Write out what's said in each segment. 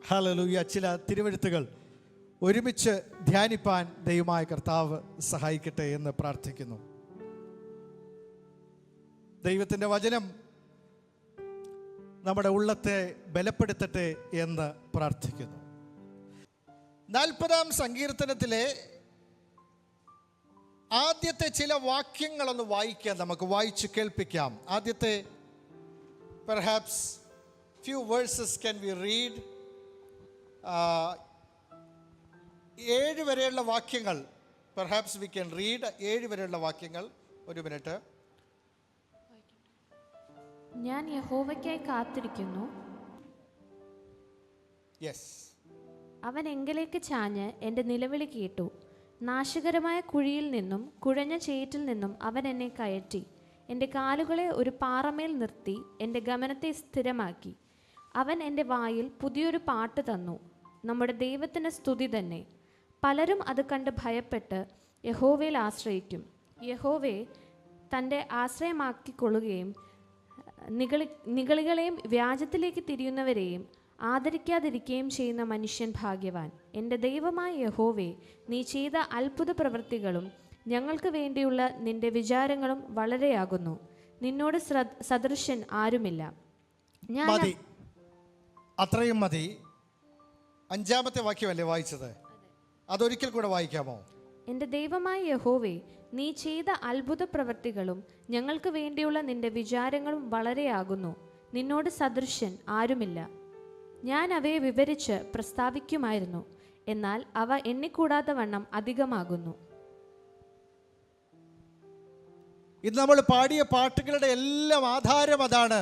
Hallelujah. ചില തിരുവെഴുത്തുകൾ ഒരുമിച്ച് ധ്യാനിപ്പാൻ ദൈവമായ കർത്താവ് സഹായിക്കട്ടെ എന്ന് പ്രാർത്ഥിക്കുന്നു. ദൈവത്തിൻ്റെ വചനം നമ്മുടെ ഉള്ളത്തെ ബലപ്പെടുത്തട്ടെ എന്ന് പ്രാർത്ഥിക്കുന്നു. 40-ാം സങ്കീർത്തനത്തിലെ ആദ്യത്തെ ചില വാക്യങ്ങളൊന്ന് വായിക്കാം, നമുക്ക് വായിച്ച് കേൾപ്പിക്കാം. ആദ്യത്തെ perhaps few verses can we read. 7 വരെയുള്ള വാക്യങ്ങൾ perhaps we can read 7 വരെയുള്ള വാക്യങ്ങൾ. ഒരു മിനിറ്റ്. ഞാൻ യഹോവയ്ക്കായി കാത്തിരിക്കുന്നു. യെസ്. അവൻ എങ്കിലേക്ക് ചാഞ്ഞ് എൻ്റെ നിലവിളി കേട്ടു. നാശകരമായ കുഴിയിൽ നിന്നും കുഴഞ്ഞ ചേറ്റിൽ നിന്നും അവൻ എന്നെ കയറ്റി. എൻ്റെ കാലുകളെ ഒരു പാറമേൽ നിർത്തി എൻ്റെ ഗമനത്തെ സ്ഥിരമാക്കി. അവൻ എൻ്റെ വായിൽ പുതിയൊരു പാട്ട് തന്നു, നമ്മുടെ ദൈവത്തിന് സ്തുതി തന്നെ. പലരും അത് കണ്ട് ഭയപ്പെട്ട് യഹോവയിൽ ആശ്രയിക്കും. യഹോവയെ തൻ്റെ ആശ്രയമാക്കിക്കൊള്ളുകയും നിഗളികളെയും വ്യാജത്തിലേക്ക് തിരിയുന്നവരെയും ആദരിക്കാതിരിക്കുകയും ചെയ്യുന്ന മനുഷ്യൻ ഭാഗ്യവാൻ. എൻ്റെ ദൈവമായ യഹോവേ, നീ ചെയ്ത അത്ഭുത പ്രവൃത്തികളും ഞങ്ങൾക്ക് വേണ്ടിയുള്ള നിന്റെ വിചാരങ്ങളും വളരെയാകുന്നു. നിന്നോട് സദൃശൻ ആരുമില്ല. മതി, അത്രയും മതി. 5-ാമത്തെ വാക്യമല്ലേ വായിച്ചത്? അതൊരിക്കൽ കൂടെ വായിക്കാമോ? എൻ്റെ ദൈവമായ യഹോവേ, നീ ചെയ്ത അത്ഭുത പ്രവൃത്തികളും ഞങ്ങൾക്ക് വേണ്ടിയുള്ള നിന്റെ വിചാരങ്ങളും വളരെയാകുന്നു. നിന്നോട് സദൃശൻ ആരുമില്ല. ഞാൻ അവയെ വിവരിച്ച് പ്രസ്താവിക്കുമായിരുന്നു, എന്നാൽ അവ എണ്ണിക്കൂടാത്ത വണ്ണം അധികമാകുന്നു. ഇന്ന് നമ്മൾ പാടിയ പാട്ടുകളുടെ എല്ലാം ആധാരം അതാണ്.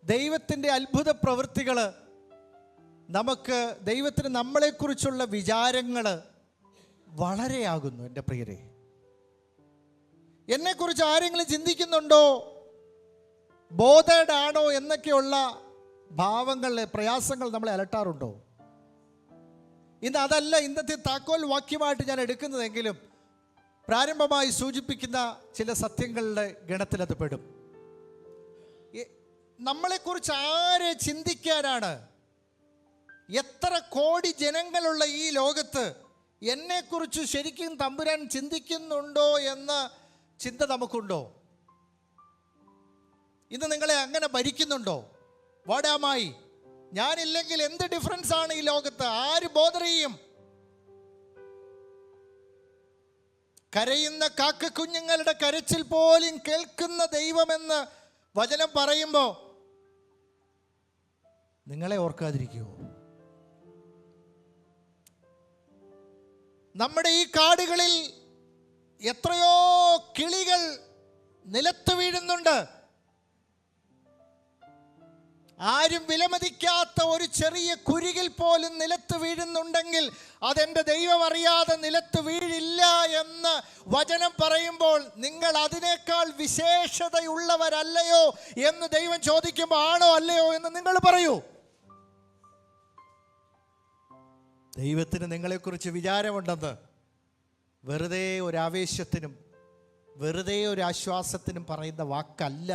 ദൈവത്തിൻ്റെ അത്ഭുത പ്രവൃത്തികൾ, നമുക്ക് ദൈവത്തിന് നമ്മളെക്കുറിച്ചുള്ള വിചാരങ്ങൾ വളരെയാകുന്നു. എൻ്റെ പ്രിയരെ, എന്നെക്കുറിച്ച് ആരെങ്കിലും ചിന്തിക്കുന്നുണ്ടോ, ബോധേഡാണോ എന്നൊക്കെയുള്ള ഭാവങ്ങൾ, പ്രയാസങ്ങൾ നമ്മളെ അലട്ടാറുണ്ടോ? ഇന്ന് അതല്ല ഇന്നത്തെ താക്കോൽ വാക്യമായിട്ട് ഞാൻ എടുക്കുന്നതെങ്കിലും പ്രാരംഭമായി സൂചിപ്പിക്കുന്ന ചില സത്യങ്ങളുടെ ഗണത്തിലത് പെടും. നമ്മളെക്കുറിച്ച് ആരെ ചിന്തിക്കാനാണ്? എത്ര കോടി ജനങ്ങളുള്ള ഈ ലോകത്ത് എന്നെക്കുറിച്ച് ശരിക്കും തമ്പുരാൻ ചിന്തിക്കുന്നുണ്ടോ എന്ന ചിന്ത നമുക്കുണ്ടോ? ഇന്ന് നിങ്ങളെ അങ്ങനെ ഭരിക്കുന്നുണ്ടോ? വാടാമായി ഞാനില്ലെങ്കിൽ എന്ത് ഡിഫറൻസ് ആണ് ഈ ലോകത്ത്? ആര് ബോധർ ചെയ്യും? കരയുന്ന കാക്കക്കുഞ്ഞുങ്ങളുടെ കരച്ചിൽ പോലും കേൾക്കുന്ന ദൈവമെന്ന് വചനം പറയുമ്പോൾ നിങ്ങളെ ഓർക്കാതിരിക്കുമോ? നമ്മുടെ ഈ കാടുകളിൽ എത്രയോ കിളികൾ നിലത്ത് വീഴുന്നുണ്ട്. ആരും വിലമതിക്കാത്ത ഒരു ചെറിയ കുരുകിൽ പോലും നിലത്ത് വീഴുന്നുണ്ടെങ്കിൽ അതെൻ്റെ ദൈവം അറിയാതെ നിലത്ത് വീഴില്ല എന്ന് വചനം പറയുമ്പോൾ നിങ്ങൾ അതിനേക്കാൾ വിശേഷതയുള്ളവരല്ലയോ എന്ന് ദൈവം ചോദിക്കുമ്പോൾ ആണോ അല്ലയോ എന്ന് നിങ്ങൾ പറയൂ. ദൈവത്തിന് നിങ്ങളെക്കുറിച്ച് വിചാരമുണ്ടെന്ന് വെറുതെ ഒരു ആവേശത്തിനും വെറുതെ ഒരു ആശ്വാസത്തിനും പറയുന്ന വാക്കല്ല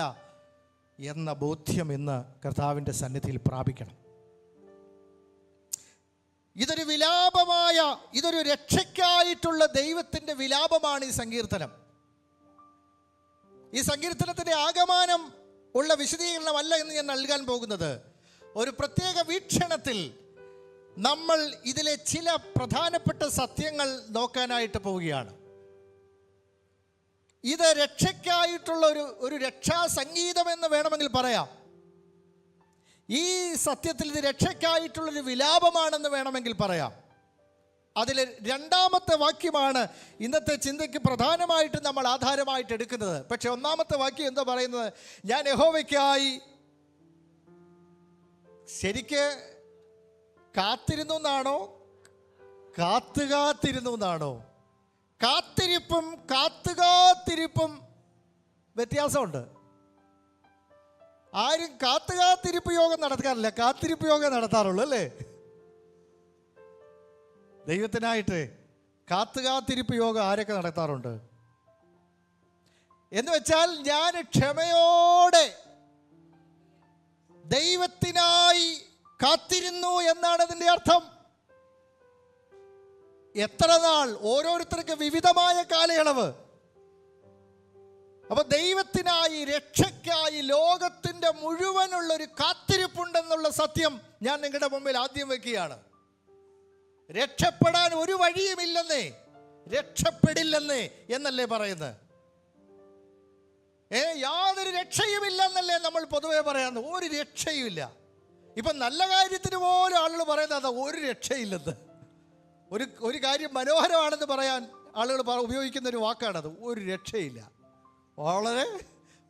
എന്ന ബോധ്യം ഇന്ന് കർത്താവിൻ്റെ സന്നിധിയിൽ പ്രാപിക്കണം. ഇതൊരു വിലാപമായ, ഇതൊരു രക്ഷയ്ക്കായിട്ടുള്ള ദൈവത്തിൻ്റെ വിലാപമാണ് ഈ സങ്കീർത്തനം. ഈ സങ്കീർത്തനത്തിൻ്റെ ആകമാനം ഉള്ള വിശദീകരണമല്ല എന്ന് ഞാൻ നൽകാൻ പോകുന്നത്. ഒരു പ്രത്യേക വീക്ഷണത്തിൽ നമ്മൾ ഇതിലെ ചില പ്രധാനപ്പെട്ട സത്യങ്ങൾ നോക്കാനായിട്ട് പോവുകയാണ്. ഇത് രക്ഷയ്ക്കായിട്ടുള്ള ഒരു രക്ഷാസംഗീതം എന്ന് വേണമെങ്കിൽ പറയാം. ഈ സത്യത്തിൽ ഇത് രക്ഷയ്ക്കായിട്ടുള്ളൊരു വിലാപമാണെന്ന് വേണമെങ്കിൽ പറയാം. അതിൽ 2-ാമത്തെ വാക്യമാണ് ഇന്നത്തെ ചിന്തയ്ക്ക് പ്രധാനമായിട്ട് നമ്മൾ ആധാരമായിട്ട് എടുക്കുന്നത്. പക്ഷെ 1-ാമത്തെ വാക്യം എന്താ പറയുന്നത്? ഞാൻ യഹോവയ്ക്കായി ശരിക്ക് കാത്തിരുന്നു എന്നാണോ, കാത്തുകാത്തിരുന്നു എന്നാണോ? കാത്തിരിപ്പും കാത്തുകാത്തിരിപ്പും വ്യത്യാസമുണ്ട്. ആരും കാത്തുകാത്തിരിപ്പ് യോഗം നടക്കാറില്ല, കാത്തിരിപ്പ് യോഗം നടത്താറുള്ളൂ അല്ലേ? ദൈവത്തിനായിട്ട് കാത്തുകാത്തിരിപ്പ് യോഗം ആരൊക്കെ നടത്താറുണ്ട്? എന്ന് വെച്ചാൽ ഞാൻ ക്ഷമയോടെ ദൈവത്തിനായി കാത്തിരുന്നു എന്നാണ് അതിൻ്റെ അർത്ഥം. എത്ര നാൾ? ഓരോരുത്തർക്ക് വിവിധമായ കാലയളവ്. അപ്പൊ ദൈവത്തിനായി, രക്ഷയ്ക്കായി ലോകത്തിന്റെ മുഴുവനുള്ളൊരു കാത്തിരിപ്പുണ്ടെന്നുള്ള സത്യം ഞാൻ നിങ്ങളുടെ മുമ്പിൽ ആദ്യം വെക്കുകയാണ്. രക്ഷപ്പെടാൻ ഒരു വഴിയുമില്ലെന്നേ, രക്ഷപ്പെടില്ലെന്നേ എന്നല്ലേ പറയുന്നത്. യാതൊരു രക്ഷയുമില്ലെന്നല്ലേ നമ്മൾ പൊതുവെ പറയാന്ന്. ഒരു രക്ഷയുമില്ല. ഇപ്പം നല്ല കാര്യത്തിന് പോലും ആളുകൾ പറയുന്നത് അതാ, ഒരു രക്ഷയില്ലെന്ന്. ഒരു കാര്യം മനോഹരമാണെന്ന് പറയാൻ ആളുകൾ ഉപയോഗിക്കുന്ന ഒരു വാക്കാണത്, ഒരു രക്ഷയില്ല. വളരെ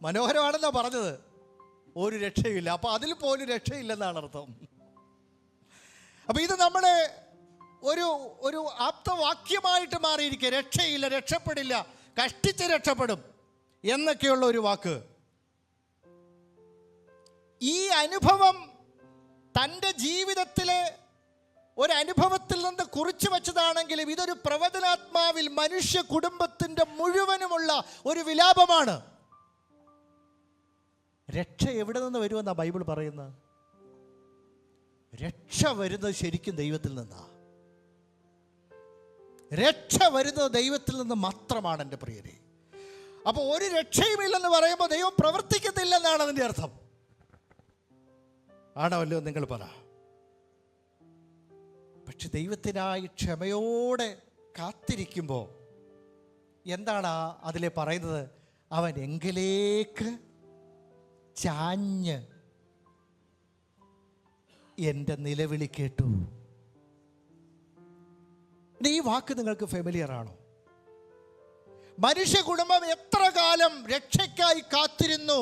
മനോഹരമാണെന്നാണ് പറഞ്ഞത്, ഒരു രക്ഷയില്ല. അപ്പം അതിൽ പോലും രക്ഷയില്ലെന്നാണ് അർത്ഥം. അപ്പം ഇത് നമ്മുടെ ഒരു ആപ്തവാക്യമായിട്ട് മാറിയിരിക്കുക. രക്ഷയില്ല, രക്ഷപ്പെടില്ല, കഷ്ടിച്ച് രക്ഷപ്പെടും എന്നൊക്കെയുള്ള ഒരു വാക്ക്. ഈ അനുഭവം തൻ്റെ ജീവിതത്തിലെ ഒരനുഭവത്തിൽ നിന്ന് കുറിച്ചു വച്ചതാണെങ്കിലും ഇതൊരു പ്രവചനാത്മാവിൽ മനുഷ്യ കുടുംബത്തിൻ്റെ മുഴുവനുമുള്ള ഒരു വിലാപമാണ്. രക്ഷ എവിടെ നിന്ന് വരുമെന്നാണ് ബൈബിൾ പറയുന്നത്? രക്ഷ വരുന്നത് ശരിക്കും ദൈവത്തിൽ നിന്നാണ്. രക്ഷ വരുന്നത് ദൈവത്തിൽ നിന്ന് മാത്രമാണ് എൻ്റെ പ്രിയരെ. അപ്പോൾ ഒരു രക്ഷയുമില്ലെന്ന് പറയുമ്പോൾ ദൈവം പ്രവർത്തിക്കുന്നില്ലെന്നാണ് അതിൻ്റെ അർത്ഥം. ആണോ അല്ലോ നിങ്ങൾ പറ. പക്ഷെ ദൈവത്തിനായി ക്ഷമയോടെ കാത്തിരിക്കുമ്പോൾ എന്താണ് അതിലെ പറയുന്നത്? അവൻ എങ്കിലേക്ക് ചാഞ്ഞ് എൻ്റെ നിലവിളി കേട്ടു. ഈ വാക്ക് നിങ്ങൾക്ക് ഫെമിലിയർ ആണോ? മനുഷ്യ കുടുംബം എത്ര കാലം രക്ഷയ്ക്കായി കാത്തിരുന്നു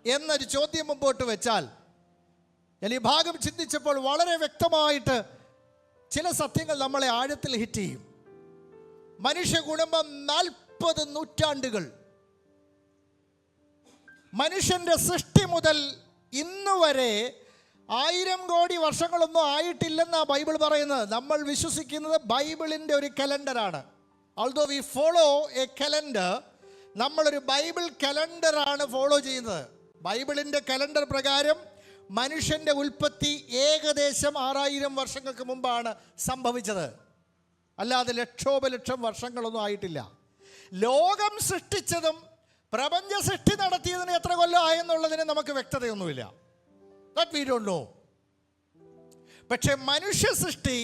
എന്നൊരു ചോദ്യം മുമ്പോട്ട് വെച്ചാൽ, ഞാൻ ഈ ഭാഗം ചിന്തിച്ചപ്പോൾ വളരെ വ്യക്തമായിട്ട് ചില സത്യങ്ങൾ നമ്മളെ ആഴത്തിൽ ഹിറ്റ് ചെയ്യും. മനുഷ്യ കുടുംബം 40 നൂറ്റാണ്ടുകൾ, മനുഷ്യന്റെ സൃഷ്ടി മുതൽ ഇന്ന് വരെ 1000 കോടി വർഷങ്ങളൊന്നും ആയിട്ടില്ലെന്നാണ് ബൈബിൾ പറയുന്നത്. നമ്മൾ വിശ്വസിക്കുന്നത് ബൈബിളിൻ്റെ ഒരു കലണ്ടറാണ്. Although we follow a calendar, നമ്മളൊരു ബൈബിൾ കലണ്ടറാണ് ഫോളോ ചെയ്യുന്നത്. ബൈബിളിൻ്റെ കലണ്ടർ പ്രകാരം മനുഷ്യൻ്റെ ഉൽപ്പത്തി ഏകദേശം 6000 വർഷങ്ങൾക്ക് മുമ്പാണ് സംഭവിച്ചത്. അല്ലാതെ ലക്ഷോപലക്ഷം വർഷങ്ങളൊന്നും ആയിട്ടില്ല. ലോകം സൃഷ്ടിച്ചതും പ്രപഞ്ച സൃഷ്ടി നടത്തിയതിന് എത്ര കൊല്ലം ആയെന്നുള്ളതിന് നമുക്ക് വ്യക്തതയൊന്നുമില്ല. That we don't know. പക്ഷെ മനുഷ്യ സൃഷ്ടി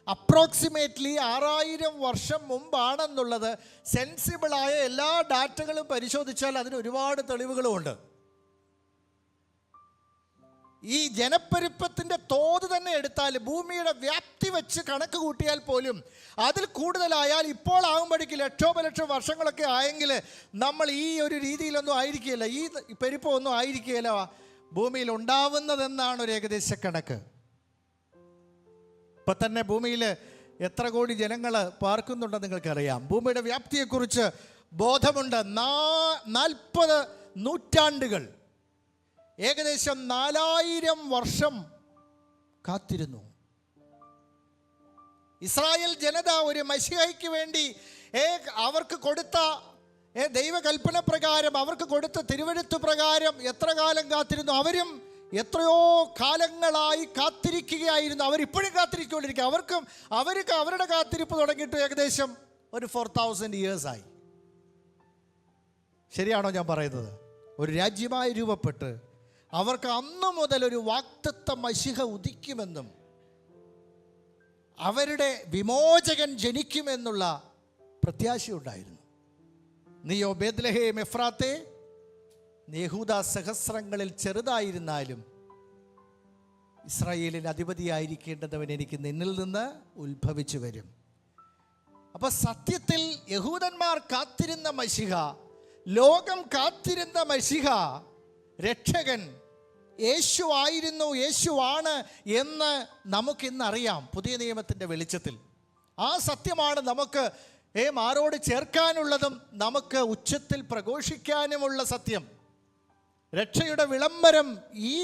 അപ്രോക്സിമേറ്റ്ലി 6000 വർഷം മുമ്പാണെന്നുള്ളത് സെൻസിബിളായ എല്ലാ ഡാറ്റകളും പരിശോധിച്ചാൽ അതിന് ഒരുപാട് തെളിവുകളുമുണ്ട്. ഈ ജനപ്പെരുപ്പത്തിൻ്റെ തോത് തന്നെ എടുത്താൽ, ഭൂമിയുടെ വ്യാപ്തി വെച്ച് കണക്ക് കൂട്ടിയാൽ പോലും അതിൽ കൂടുതലായാൽ, ഇപ്പോൾ ആകുമ്പോഴേക്ക് ലക്ഷോപലക്ഷം വർഷങ്ങളൊക്കെ ആയെങ്കിൽ നമ്മൾ ഈ ഒരു രീതിയിലൊന്നും ആയിരിക്കുകയില്ല, ഈ പെരുപ്പമൊന്നും ആയിരിക്കുകയില്ല ഭൂമിയിൽ ഉണ്ടാവുന്നതെന്നാണ് ഒരു ഏകദേശ കണക്ക്. ഇപ്പം തന്നെ ഭൂമിയിൽ എത്ര കോടി ജനങ്ങൾ പാർക്കുന്നുണ്ടെന്ന് നിങ്ങൾക്കറിയാം. ഭൂമിയുടെ വ്യാപ്തിയെക്കുറിച്ച് ബോധമുണ്ട്. 40 നൂറ്റാണ്ടുകൾ, ഏകദേശം 4000 വർഷം കാത്തിരുന്നു ഇസ്രായേൽ ജനത ഒരു മശിഹയ്ക്ക് വേണ്ടി. അവർക്ക് കൊടുത്ത ദൈവകൽപ്പന പ്രകാരം, അവർക്ക് കൊടുത്ത തിരുവെഴുത്ത് പ്രകാരം എത്ര കാലം കാത്തിരുന്നു? അവരും എത്രയോ കാലങ്ങളായി കാത്തിരിക്കുകയായിരുന്നു. അവരിപ്പോഴും കാത്തിരിക്കൊണ്ടിരിക്കുക. അവർക്ക് അവരുടെ കാത്തിരിപ്പ് തുടങ്ങിയിട്ട് ഏകദേശം ഒരു 4000 years ആയി. ശരിയാണോ ഞാൻ പറയുന്നത്? ഒരു രാജ്യമായി രൂപപ്പെട്ട് അവർക്ക് അന്നു മുതൽ ഒരു വാഗ്ദത്ത മശിഹ ഉദിക്കുമെന്നും അവരുടെ വിമോചകൻ ജനിക്കുമെന്നുള്ള പ്രത്യാശയുണ്ടായിരുന്നു. നീയോ ബേത്ലഹേം എഫ്രാത്തെ, യഹൂദ സഹസ്രങ്ങളിൽ ചെറുതായിരുന്നാലും ഇസ്രായേലിന് അധിപതിയായിരിക്കേണ്ടവൻ എനിക്ക് നിന്നിൽ നിന്ന് ഉത്ഭവിച്ചു വരും. അപ്പൊ സത്യത്തിൽ യഹൂദന്മാർ കാത്തിരുന്ന മശിഹ, ലോകം കാത്തിരുന്ന മശിഹ, രക്ഷകൻ യേശു ആയിരുന്നു, യേശുവാണ് എന്ന് നമുക്കിന്നറിയാം. പുതിയ നിയമത്തിൻ്റെ വെളിച്ചത്തിൽ ആ സത്യമാണ് നമുക്ക് ആരോട് ചേർക്കാനുള്ളതും നമുക്ക് ഉച്ചത്തിൽ പ്രഘോഷിക്കാനുമുള്ള സത്യം. രക്ഷയുടെ വിളംബരം ഈ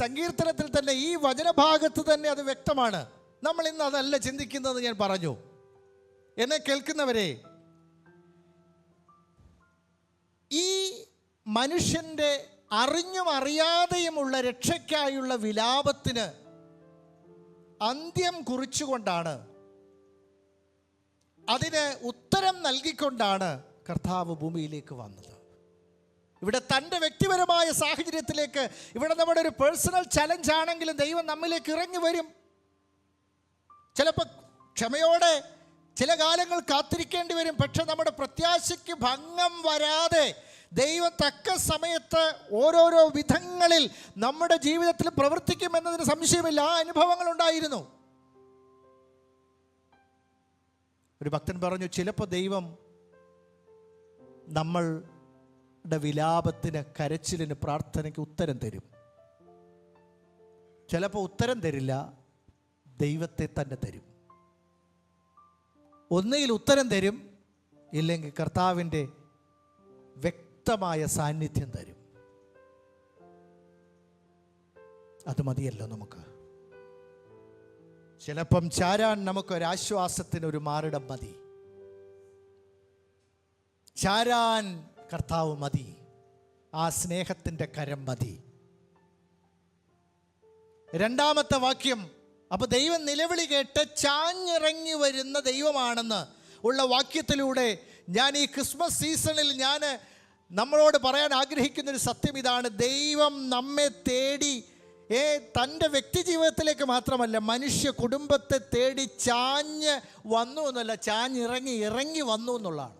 സങ്കീർത്തനത്തിൽ തന്നെ, ഈ വചനഭാഗത്ത് തന്നെ അത് വ്യക്തമാണ്. നമ്മൾ ഇന്ന് അതല്ല ചിന്തിക്കുന്നത്. ഞാൻ പറഞ്ഞു, എന്നെ കേൾക്കുന്നവരെ, ഈ മനുഷ്യൻ്റെ അറിഞ്ഞും അറിയാതെയുമുള്ള രക്ഷയ്ക്കായുള്ള വിലാപത്തിന് അന്ത്യം കുറിച്ചുകൊണ്ടാണ്, അതിന് ഉത്തരം നൽകിക്കൊണ്ടാണ് കർത്താവ് ഭൂമിയിലേക്ക് വന്നത്. ഇവിടെ തൻ്റെ വ്യക്തിപരമായ സാഹചര്യത്തിലേക്ക്, ഇവിടെ നമ്മുടെ ഒരു പേഴ്സണൽ ചലഞ്ച് ആണെങ്കിലും ദൈവം നമ്മിലേക്ക് ഇറങ്ങി വരും. ചിലപ്പോൾ ക്ഷമയോടെ ചില കാലങ്ങൾ കാത്തിരിക്കേണ്ടി വരും. പക്ഷെ നമ്മുടെ പ്രത്യാശയ്ക്ക് ഭംഗം വരാതെ ദൈവം തക്ക സമയത്ത് ഓരോരോ വിധങ്ങളിൽ നമ്മുടെ ജീവിതത്തിൽ പ്രവർത്തിക്കുമെന്നതിന് സംശയമില്ല. ആ അനുഭവങ്ങൾ ഉണ്ടായിരുന്നു. ഒരു ഭക്തൻ പറഞ്ഞു, ചിലപ്പോൾ ദൈവം നമ്മളുടെ വിലാപത്തിന്, കരച്ചിലിന്, പ്രാർത്ഥനയ്ക്ക് ഉത്തരം തരും. ചിലപ്പോൾ ഉത്തരം തരില്ല, ദൈവത്തെ തന്നെ തരും. ഒന്നുകിൽ ഉത്തരം തരും, ഇല്ലെങ്കിൽ കർത്താവിൻ്റെ വ്യക്തമായ സാന്നിധ്യം തരും. അത് മതിയല്ലോ നമുക്ക്. ചിലപ്പം ചാരാൻ നമുക്കൊരാശ്വാസത്തിനൊരു മാറിടം മതി. ചാരാൻ കർത്താവ് മതി. ആ സ്നേഹത്തിൻ്റെ കരം മതി. രണ്ടാമത്തെ വാക്യം, അപ്പോൾ ദൈവം നിലവിളി കേട്ട് ചാഞ്ഞിറങ്ങി വരുന്ന ദൈവമാണെന്ന് ഉള്ള വാക്യത്തിലൂടെ ഞാൻ ഈ ക്രിസ്മസ് സീസണിൽ നമ്മളോട് പറയാൻ ആഗ്രഹിക്കുന്നൊരു സത്യം ഇതാണ്. ദൈവം നമ്മെ തേടി തൻ്റെ വ്യക്തി ജീവിതത്തിലേക്ക് മാത്രമല്ല, മനുഷ്യ കുടുംബത്തെ തേടി ചാഞ്ഞ് വന്നു എന്നല്ല, ഇറങ്ങി വന്നു എന്നുള്ളതാണ്.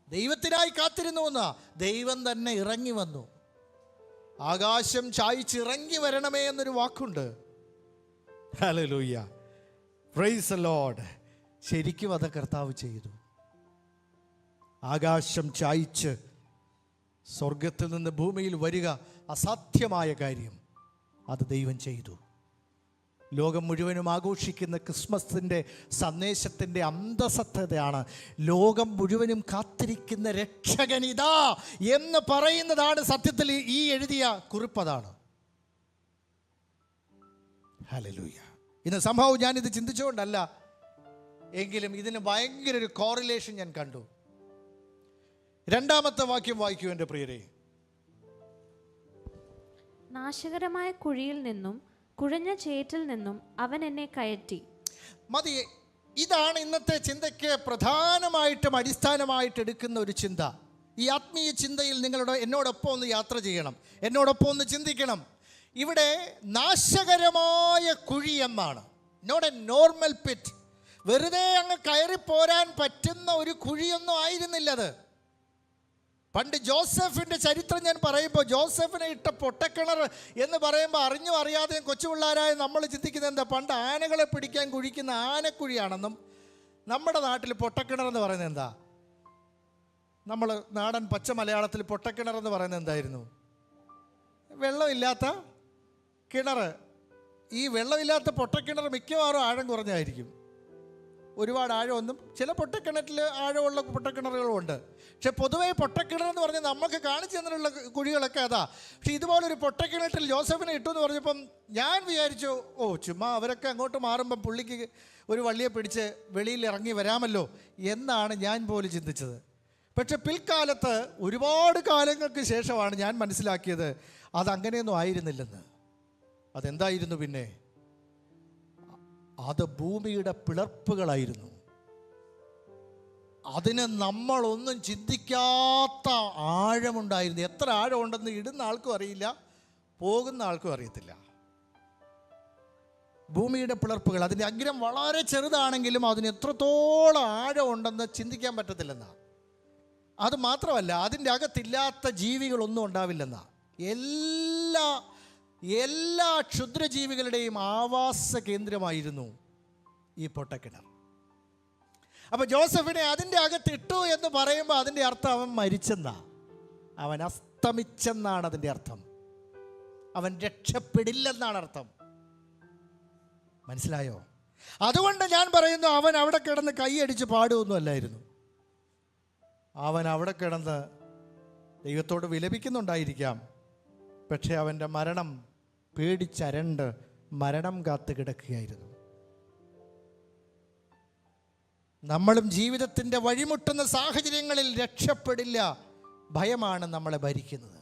ദൈവത്തിനായി കാത്തിരുന്നു എന്നാ, ദൈവം തന്നെ ഇറങ്ങി വന്നു. ആകാശം ചായ്ച്ചിറങ്ങി വരണമേ എന്നൊരു വാക്കുണ്ട്. Hallelujah, praise the Lord. ശരിക്കും അത് കർത്താവ് ചെയ്തു. ആകാശം ചായ്ച്ച് സ്വർഗത്തിൽ നിന്ന് ഭൂമിയിൽ വരിക അസാധ്യമായ കാര്യം, അത് ദൈവം ചെയ്തു. ലോകം മുഴുവനും ആഘോഷിക്കുന്ന ക്രിസ്മസിൻ്റെ സന്ദേശത്തിൻ്റെ അന്തസത്തയാണ് ലോകം മുഴുവനും കാത്തിരിക്കുന്ന രക്ഷകനിതാ എന്ന് പറയുന്നതാണ്. സത്യത്തിൽ ഈ എഴുതിയ കുറിപ്പതാണ്. ഹല്ലേലൂയ. ഇന്ന് സംഭവം ഞാനിത് ചിന്തിച്ചുകൊണ്ടല്ല, എങ്കിലും ഇതിന് ഭയങ്കര ഒരു കോറിലേഷൻ ഞാൻ കണ്ടു. രണ്ടാമത്തെ വാക്യം വായിക്കൂ എൻ്റെ പ്രിയരെ. നാശകരമായ കുഴിയിൽ നിന്നും കുഴഞ്ഞ ചേറ്റിൽ നിന്നും അവൻ എന്നെ കയറ്റി. മതി. ഇതാണ് ഇന്നത്തെ ചിന്തയ്ക്ക് പ്രധാനമായിട്ടും അടിസ്ഥാനമായിട്ട് എടുക്കുന്ന ഒരു ചിന്ത. ഈ ആത്മീയ ചിന്തയിൽ എന്നോടൊപ്പം ഒന്ന് യാത്ര ചെയ്യണം, എന്നോടൊപ്പം ഒന്ന് ചിന്തിക്കണം. ഇവിടെ നാശകരമായ കുഴി എന്നാണ്, നോട്ട് എ നോർമൽ പിറ്റ്. വെറുതെ അങ്ങ് കയറിപ്പോരാൻ പറ്റുന്ന ഒരു കുഴിയൊന്നും ആയിരുന്നില്ലത്. പണ്ട് ജോസഫിൻ്റെ ചരിത്രം ഞാൻ പറയുമ്പോൾ, ജോസഫിനെ ഇട്ട പൊട്ടക്കിണർ എന്ന് പറയുമ്പോൾ അറിഞ്ഞും അറിയാതെയും കൊച്ചു പിള്ളേരായ നമ്മൾ ചിന്തിക്കുന്നത് എന്താ, പണ്ട് ആനകളെ പിടിക്കാൻ കുഴിക്കുന്ന ആനക്കുഴിയാണെന്നും നമ്മുടെ നാട്ടിൽ പൊട്ടക്കിണർ എന്ന് പറയുന്നത് എന്താ, നമ്മൾ നാടൻ പച്ച മലയാളത്തിൽ പൊട്ടക്കിണർ എന്ന് പറയുന്നത് എന്തായിരുന്നു? വെള്ളമില്ലാത്ത കിണർ. ഈ വെള്ളമില്ലാത്ത പൊട്ടക്കിണർ മിക്കവാറും ആഴം കുറഞ്ഞായിരിക്കും. ഒരുപാട് ആഴമൊന്നും, ചില പൊട്ടക്കിണറ്റിൽ ആഴമുള്ള പൊട്ടക്കിണറുകളുമുണ്ട്. പക്ഷെ പൊതുവേ പൊട്ടക്കിണർ എന്ന് പറഞ്ഞാൽ നമുക്ക് കാണിച്ചു തന്നിട്ടുള്ള കുഴികളൊക്കെ അതാ. പക്ഷെ ഇതുപോലൊരു പൊട്ടക്കിണറ്റിൽ ജോസഫിനെ ഇട്ടു എന്ന് പറഞ്ഞപ്പം ഞാൻ വിചാരിച്ചു, ചുമ്മാ അവരൊക്കെ അങ്ങോട്ട് മാറുമ്പം പുള്ളിക്ക് ഒരു വള്ളിയെ പിടിച്ച് വെളിയിൽ ഇറങ്ങി വരാമല്ലോ എന്നാണ് ഞാൻ പോലും ചിന്തിച്ചത്. പക്ഷെ പിൽക്കാലത്ത് ഒരുപാട് കാലങ്ങൾക്ക് ശേഷമാണ് ഞാൻ മനസ്സിലാക്കിയത് അതങ്ങനെയൊന്നും ആയിരുന്നില്ലെന്ന്. അതെന്തായിരുന്നു പിന്നെ? അത് ഭൂമിയുടെ പിളർപ്പുകളായിരുന്നു. അതിന് നമ്മളൊന്നും ചിന്തിക്കാത്ത ആഴമുണ്ടായിരുന്നു. എത്ര ആഴമുണ്ടെന്ന് ഇടുന്ന ആൾക്കും അറിയില്ല, പോകുന്ന ആൾക്കും അറിയത്തില്ല. ഭൂമിയുടെ പിളർപ്പുകൾ, അതിൻ്റെ അഗ്രം വളരെ ചെറുതാണെങ്കിലും അതിന് എത്രത്തോളം ആഴമുണ്ടെന്ന് ചിന്തിക്കാൻ പറ്റത്തില്ലെന്നാ. അത് മാത്രമല്ല, അതിൻ്റെ അകത്തില്ലാത്ത ജീവികളൊന്നും ഉണ്ടാവില്ലെന്നാ. എല്ലാ ക്ഷുദ്രജീവികളുടെയും ആവാസ കേന്ദ്രമായിരുന്നു ഈ പൊട്ടക്കിണർ. അപ്പോൾ ജോസഫിനെ അതിൻ്റെ അകത്തിട്ടു എന്ന് പറയുമ്പോൾ അതിൻ്റെ അർത്ഥം അവൻ മരിച്ചെന്നാ, അവൻ അസ്തമിച്ചെന്നാണ് അതിൻ്റെ അർത്ഥം. അവൻ രക്ഷപ്പെടില്ലെന്നാണ് അർത്ഥം. മനസ്സിലായോ? അതുകൊണ്ട് ഞാൻ പറയുന്നു, അവൻ അവിടെ കിടന്ന് കൈയടിച്ച് പാടുകയൊന്നും അല്ലായിരുന്നു. അവൻ അവിടെ കിടന്ന് ദൈവത്തോട് വിലപിക്കുന്നുണ്ടായിരിക്കാം. പക്ഷേ അവൻ്റെ മരണം പേടിച്ചരണ്ട് മരണം കാത്ത് കിടക്കുകയായിരുന്നു. നമ്മളും ജീവിതത്തിൻ്റെ വഴിമുട്ടുന്ന സാഹചര്യങ്ങളിൽ രക്ഷപ്പെടില്ല, ഭയമാണ് നമ്മളെ ഭരിക്കുന്നത്.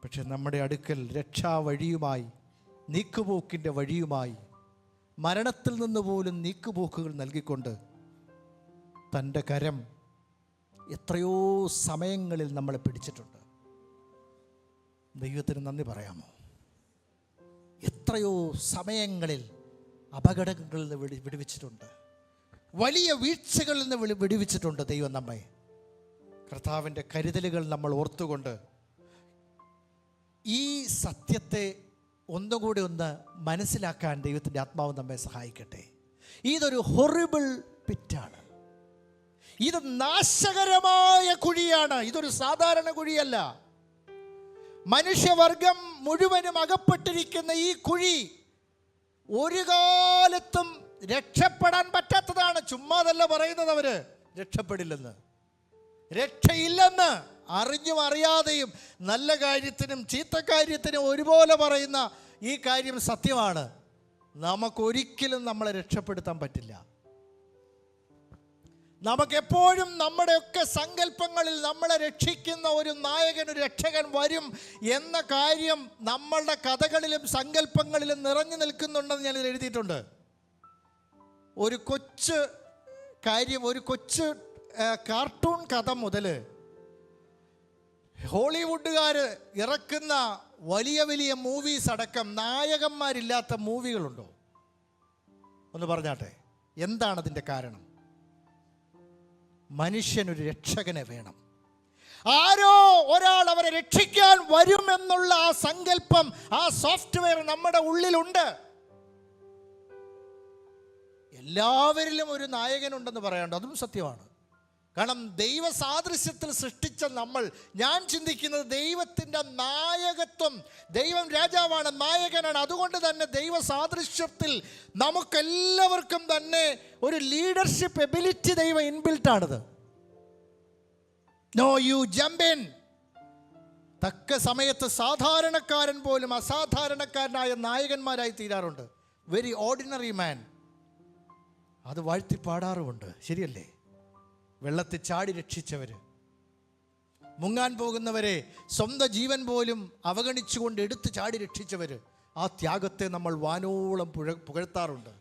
പക്ഷെ നമ്മുടെ അടുക്കൽ രക്ഷാവഴിയുമായി നീക്കുപോക്കിൻ്റെ വഴിയുമായി മരണത്തിൽ നിന്ന് പോലും നീക്കുപോക്കുകൾ നൽകിക്കൊണ്ട് തൻ്റെ കരം എത്രയോ സമയങ്ങളിൽ നമ്മളെ പിടിച്ചിട്ടുണ്ട്. ദൈവത്തിന് നന്ദി പറയാമോ? എത്രയോ സമയങ്ങളിൽ അപകടങ്ങളിൽ നിന്ന് വിടുവിച്ചിട്ടുണ്ട്, വലിയ വീഴ്ചകളിൽ നിന്ന് വിടുവിച്ചിട്ടുണ്ട് ദൈവം നമ്മെ. കർത്താവിൻ്റെ കരുതലുകൾ നമ്മൾ ഓർത്തുകൊണ്ട് ഈ സത്യത്തെ ഒന്നുകൂടി ഒന്ന് മനസ്സിലാക്കാൻ ദൈവത്തിൻ്റെ ആത്മാവ് നമ്മെ സഹായിക്കട്ടെ. ഇതൊരു ഹൊറിബിൾ പിറ്റാണ്. ഇത് നാശകരമായ കുഴിയാണ്. ഇതൊരു സാധാരണ കുഴിയല്ല. മനുഷ്യവർഗം മുഴുവനും അകപ്പെട്ടിരിക്കുന്ന ഈ കുഴി ഒരു കാലത്തും രക്ഷപ്പെടാൻ പറ്റാത്തതാണ്. ചുമ്മാതല്ല പറയുന്നത് അവര് രക്ഷപ്പെടില്ലെന്ന്, രക്ഷയില്ലെന്ന്. അറിഞ്ഞും അറിയാതെയും നല്ല കാര്യത്തിനും ചീത്ത കാര്യത്തിനും ഒരുപോലെ പറയുന്ന ഈ കാര്യം സത്യമാണ്. നമുക്കൊരിക്കലും നമ്മളെ രക്ഷപ്പെടുത്താൻ പറ്റില്ല. നമുക്കെപ്പോഴും നമ്മുടെയൊക്കെ സങ്കല്പങ്ങളിൽ നമ്മളെ രക്ഷിക്കുന്ന ഒരു നായകൻ, ഒരു രക്ഷകൻ വരും എന്ന കാര്യം നമ്മളുടെ കഥകളിലും സങ്കല്പങ്ങളിലും നിറഞ്ഞു നിൽക്കുന്നുണ്ടെന്ന് ഞാൻ എഴുതിയിട്ടുണ്ട്. ഒരു കൊച്ചു കാര്യം, ഒരു കൊച്ചു കാർട്ടൂൺ കഥ മുതൽ ഹോളിവുഡുകാർ ഇറക്കുന്ന വലിയ വലിയ മൂവീസ് അടക്കം നായകന്മാരില്ലാത്ത മൂവികളുണ്ടോ? ഒന്ന് പറഞ്ഞാട്ടെ, എന്താണ് അതിൻ്റെ കാരണം? മനുഷ്യനൊരു രക്ഷകനെ വേണം. ആരോ ഒരാൾ അവരെ രക്ഷിക്കാൻ വരുമെന്നുള്ള ആ സങ്കല്പം, ആ സോഫ്റ്റ്വെയർ നമ്മുടെ ഉള്ളിലുണ്ട്. എല്ലാവരിലും ഒരു നായകനുണ്ടെന്ന് പറയാണ്ട്, അതും സത്യമാണ്. കാരണം ദൈവ സാദൃശ്യത്തിൽ സൃഷ്ടിച്ച നമ്മൾ, ഞാൻ ചിന്തിക്കുന്നത് ദൈവത്തിൻ്റെ നായകത്വം, ദൈവം രാജാവാണ്, നായകനാണ്. അതുകൊണ്ട് തന്നെ ദൈവ സാദൃശ്യത്തിൽ നമുക്കെല്ലാവർക്കും തന്നെ ഒരു ലീഡർഷിപ്പ് എബിലിറ്റി ദൈവം ഇൻബിൽട്ടാണിത്. No you jump in. തക്ക സമയത്ത് സാധാരണക്കാരൻ പോലും അസാധാരണക്കാരനായ നായകന്മാരായി തീരാറുണ്ട്. വെരി ഓർഡിനറി മാൻ. അത് വാഴ്ത്തി പാടാറുമുണ്ട്, ശരിയല്ലേ? വെള്ളത്തിൽ ചാടി രക്ഷിച്ചവർ, മുങ്ങാൻ പോകുന്നവരെ സ്വന്തം ജീവൻ പോലും അവഗണിച്ചുകൊണ്ട് എടുത്ത് ചാടി രക്ഷിച്ചവർ, ആ ത്യാഗത്തെ നമ്മൾ വാനോളം പുകഴ്ത്താറുണ്ട്,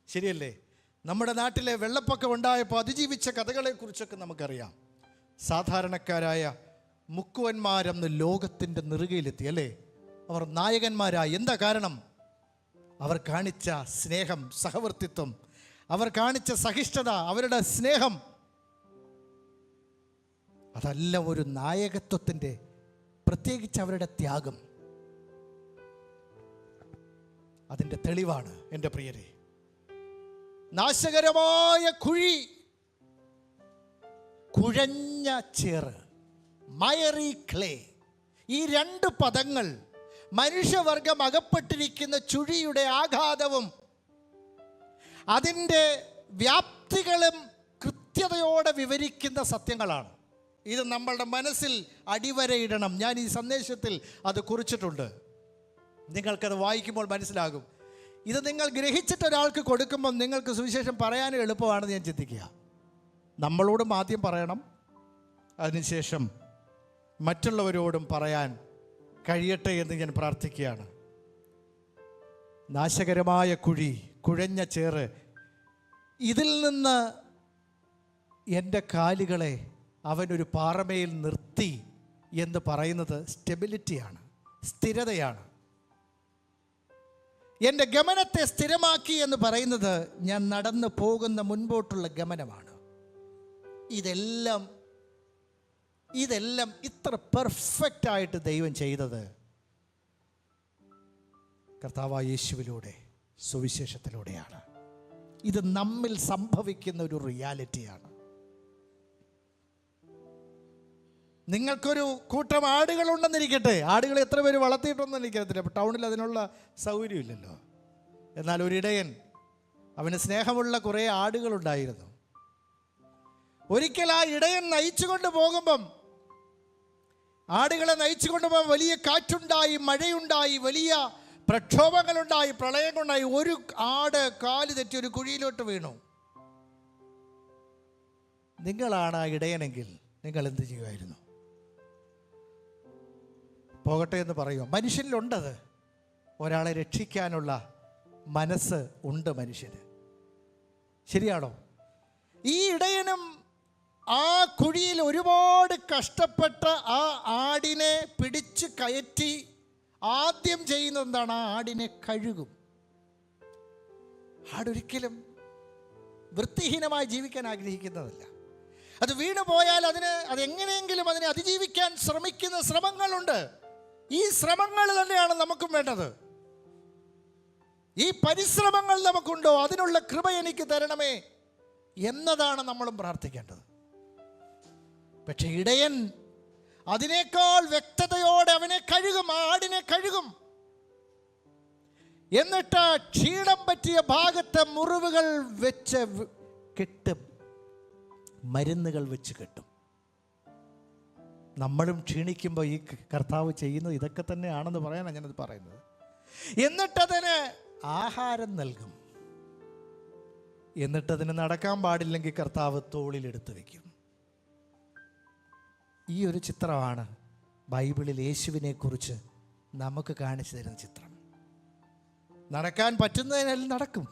ശരിയല്ലേ? നമ്മുടെ നാട്ടിലെ വെള്ളപ്പൊക്കം ഉണ്ടായപ്പോൾ അതിജീവിച്ച കഥകളെക്കുറിച്ചൊക്കെ നമുക്കറിയാം. സാധാരണക്കാരായ മുക്കുവന്മാരെന്ന് ലോകത്തിൻ്റെ നെറുകയിലെത്തി, അല്ലേ? അവർ നായകന്മാരായി. എന്താ കാരണം? അവർ കാണിച്ച സ്നേഹം, സഹവർത്തിത്വം, അവർ കാണിച്ച സഹിഷ്ണുത, അവരുടെ സ്നേഹം, അതല്ല ഒരു നായകത്വത്തിൻ്റെ, പ്രത്യേകിച്ച് അവരുടെ ത്യാഗം, അതിൻ്റെ തെളിവാണ് എൻ്റെ പ്രിയരെ. നാശകരമായ കുഴി, കുഴഞ്ഞ ചേറ്, മയറി ക്ലേ, ഈ രണ്ട് പദങ്ങൾ മനുഷ്യവർഗം അകപ്പെട്ടിരിക്കുന്ന ചുഴിയുടെ ആഘാതവും അതിൻ്റെ വ്യാപ്തികളും കൃത്യതയോടെ വിവരിക്കുന്ന സത്യങ്ങളാണ്. ഇത് നമ്മളുടെ മനസ്സിൽ അടിവരയിടണം. ഞാൻ ഈ സന്ദേശത്തിൽ അത് കുറിച്ചിട്ടുണ്ട്. നിങ്ങൾക്കത് വായിക്കുമ്പോൾ മനസ്സിലാകും. ഇത് നിങ്ങൾ ഗ്രഹിച്ചിട്ട് ഒരാൾക്ക് കൊടുക്കുമ്പം നിങ്ങൾക്ക് സുവിശേഷം പറയാനും എളുപ്പമാണെന്ന് ഞാൻ ചിന്തിക്കുക. നമ്മളോടും ആദ്യം പറയണം, അതിനുശേഷം മറ്റുള്ളവരോടും പറയാൻ കഴിയട്ടെ എന്ന് ഞാൻ പ്രാർത്ഥിക്കുകയാണ്. നാശകരമായ കുഴി, കുഴഞ്ഞ ചേറ്, ഇതിൽ നിന്ന് എൻ്റെ കാലുകളെ അവനൊരു പാറമേൽ നിർത്തി എന്ന് പറയുന്നത് സ്റ്റെബിലിറ്റിയാണ്, സ്ഥിരതയാണ്. എൻ്റെ ഗമനത്തെ സ്ഥിരമാക്കി എന്ന് പറയുന്നത് ഞാൻ നടന്നു പോകുന്ന മുൻപോട്ടുള്ള ഗമനമാണ്. ഇതെല്ലാം ഇത്ര പെർഫെക്റ്റ് ആയിട്ട് ദൈവം ചെയ്തത് കർത്താവായ യേശുവിലൂടെ, സുവിശേഷത്തിലൂടെയാണ്. ഇത് നമ്മിൽ സംഭവിക്കുന്ന ഒരു റിയാലിറ്റിയാണ്. നിങ്ങൾക്കൊരു കൂട്ടം ആടുകളുണ്ടെന്നിരിക്കട്ടെ. ആടുകൾ എത്ര പേര് വളർത്തിയിട്ടുണ്ടെന്ന് എനിക്കറിയത്തില്ല. അപ്പോൾ ടൗണിൽ അതിനുള്ള സൗകര്യമില്ലല്ലോ. എന്നാൽ ഒരിടയൻ, അവന് സ്നേഹമുള്ള കുറേ ആടുകളുണ്ടായിരുന്നു. ഒരിക്കൽ ആ ഇടയൻ നയിച്ചുകൊണ്ട് പോകുമ്പം, ആടുകളെ നയിച്ചുകൊണ്ട് പോകാൻ വലിയ കാറ്റുണ്ടായി, മഴയുണ്ടായി, വലിയ പ്രക്ഷോഭങ്ങളുണ്ടായി, പ്രളയങ്ങളുണ്ടായി. ഒരു ആട് കാല് തെറ്റി ഒരു കുഴിയിലോട്ട് വീണു. നിങ്ങളാണ് ആ ഇടയനെങ്കിൽ നിങ്ങൾ എന്ത് ചെയ്യുമായിരുന്നു? പോകട്ടെ എന്ന് പറയുമോ? മനുഷ്യനിലുണ്ടത്. ഒരാളെ രക്ഷിക്കാനുള്ള മനസ്സ് ഉണ്ട് മനുഷ്യന്. ശരിയാണോ? ഈ ഇടയനും ആ കുഴിയിൽ ഒരുപാട് കഷ്ടപ്പെട്ട ആ ആടിനെ പിടിച്ച് കയറ്റി ആദ്യം ചെയ്യുന്നത് എന്താണ്? ആ ആടിനെ കഴുകും. ആടൊരിക്കലും വൃത്തിഹീനമായി ജീവിക്കാൻ ആഗ്രഹിക്കുന്നതല്ല. അത് വീണു പോയാൽ അതെങ്ങനെയെങ്കിലും അതിനെ അതിജീവിക്കാൻ ശ്രമിക്കുന്ന ശ്രമങ്ങളുണ്ട്. ഈ ശ്രമങ്ങൾ തന്നെയാണ് നമുക്കും വേണ്ടത്. ഈ പരിശ്രമങ്ങൾ നമുക്കുണ്ടോ? അതിനുള്ള കൃപ എനിക്ക് തരണമേ എന്നതാണ് നമ്മളും പ്രാർത്ഥിക്കേണ്ടത്. പക്ഷെ ഇടയൻ അതിനേക്കാൾ വ്യക്തതയോടെ അവനെ കഴുകും, ആടിനെ കഴുകും. എന്നിട്ട് ക്ഷീണം പറ്റിയ ഭാഗത്തെ മുറിവുകൾ വെച്ച് കെട്ടും, മരുന്നുകൾ വെച്ച് കെട്ടും. നമ്മളും ക്ഷീണിക്കുമ്പോൾ ഈ കർത്താവ് ചെയ്യുന്നത് ഇതൊക്കെ തന്നെയാണെന്ന് പറയാനാണ് ഞാനത് പറയുന്നത്. എന്നിട്ടതിന് ആഹാരം നൽകും. എന്നിട്ടതിന് നടക്കാൻ പാടില്ലെങ്കിൽ കർത്താവ് തോളിലെടുത്ത് വയ്ക്കും. ഈ ഒരു ചിത്രമാണ് ബൈബിളിൽ യേശുവിനെ കുറിച്ച് നമുക്ക് കാണിച്ചു തരുന്ന ചിത്രം. നടക്കാൻ പറ്റുന്നതിനെല്ലാം നടക്കും,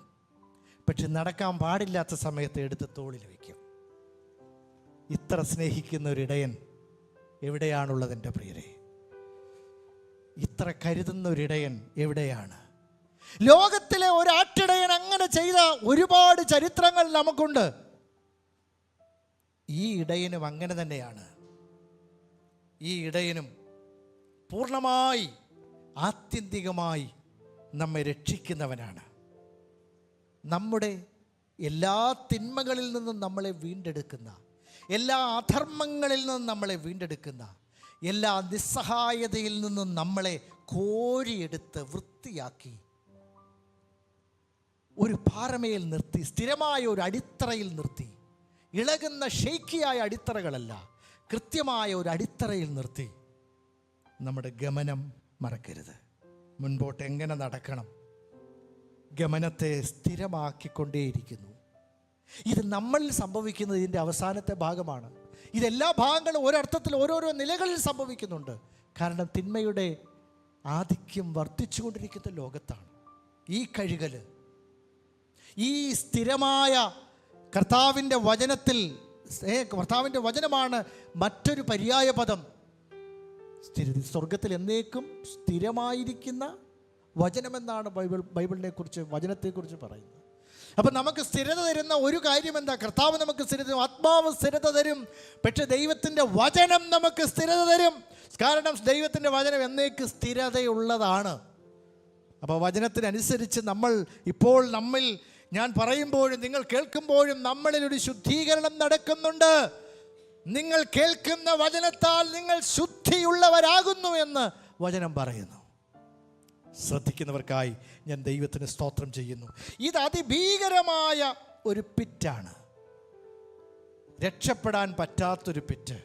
പക്ഷെ നടക്കാൻ പാടില്ലാത്ത സമയത്ത് എടുത്ത് തോളിൽ വയ്ക്കും. ഇത്ര സ്നേഹിക്കുന്ന ഒരു ഇടയൻ എവിടെയാണുള്ളത് എൻ്റെ പ്രിയരെ? ഇത്ര കരുതുന്ന ഒരു ഇടയൻ എവിടെയാണ്? ലോകത്തിലെ ഒരാട്ടിടയൻ അങ്ങനെ ചെയ്ത ഒരുപാട് ചരിത്രങ്ങൾ നമുക്കുണ്ട്. ഈ ഇടയനും അങ്ങനെ തന്നെയാണ്. ഈ ഇടയനും പൂർണ്ണമായി ആത്യന്തികമായി നമ്മെ രക്ഷിക്കുന്നവനാണ്. നമ്മുടെ എല്ലാ തിന്മകളിൽ നിന്നും നമ്മളെ വീണ്ടെടുക്കുന്ന, എല്ലാ അധർമ്മങ്ങളിൽ നിന്നും നമ്മളെ വീണ്ടെടുക്കുന്ന, എല്ലാ നിസ്സഹായതയിൽ നിന്നും നമ്മളെ കോരിയെടുത്ത് വൃത്തിയാക്കി ഒരു പാറമേൽ നിർത്തി, സ്ഥിരമായ ഒരു അടിത്തറയിൽ നിർത്തി, ഇളകുന്ന ഷെയ്ക്കിയായ അടിത്തറകളല്ല, കൃത്യമായ ഒരു അടിത്തറയിൽ നിർത്തി. നമ്മുടെ ഗമനം മറക്കരുത്. മുൻപോട്ട് എങ്ങനെ നടക്കണം? ഗമനത്തെ സ്ഥിരമാക്കിക്കൊണ്ടേയിരിക്കുന്നു. ഇത് നമ്മളിൽ സംഭവിക്കുന്നത് ഇതിൻ്റെ അവസാനത്തെ ഭാഗമാണ്. ഇതെല്ലാ ഭാഗങ്ങളും ഒരർത്ഥത്തിൽ ഓരോരോ നിലകളിൽ സംഭവിക്കുന്നുണ്ട്. കാരണം തിന്മയുടെ ആധിക്യം വർദ്ധിച്ചുകൊണ്ടിരിക്കുന്ന ലോകത്താണ് ഈ കഴുകൽ. ഈ സ്ഥിരമായ കർത്താവിൻ്റെ വചനത്തിൽ, കർത്താവിൻ്റെ വചനമാണ് മറ്റൊരു പര്യായ പദം. സ്വർഗത്തിൽ എന്നേക്കും സ്ഥിരമായിരിക്കുന്ന വചനമെന്നാണ് ബൈബിളിനെ കുറിച്ച്, വചനത്തെക്കുറിച്ച് പറയുന്നത്. അപ്പം നമുക്ക് സ്ഥിരത തരുന്ന ഒരു കാര്യം എന്താ? കർത്താവ് നമുക്ക് സ്ഥിരത തരും, ആത്മാവ് സ്ഥിരത തരും. പക്ഷെ ദൈവത്തിൻ്റെ വചനം നമുക്ക് സ്ഥിരത തരും. കാരണം ദൈവത്തിൻ്റെ വചനം എന്നേക്ക് സ്ഥിരതയുള്ളതാണ്. അപ്പോൾ വചനത്തിനനുസരിച്ച് നമ്മിൽ ഞാൻ പറയുമ്പോഴും നിങ്ങൾ കേൾക്കുമ്പോഴും നമ്മളിൽ ഒരു ശുദ്ധീകരണം നടക്കുന്നുണ്ട്. നിങ്ങൾ കേൾക്കുന്ന വചനത്താൽ നിങ്ങൾ ശുദ്ധിയുള്ളവരാകുന്നു എന്ന് വചനം പറയുന്നു. ശ്രദ്ധിക്കുന്നവർക്കായി ഞാൻ ദൈവത്തിന് സ്തോത്രം ചെയ്യുന്നു. ഇത് അതിഭീകരമായ ഒരു പിറ്റാണ്, രക്ഷപ്പെടാൻ പറ്റാത്തൊരു പിറ്റ്.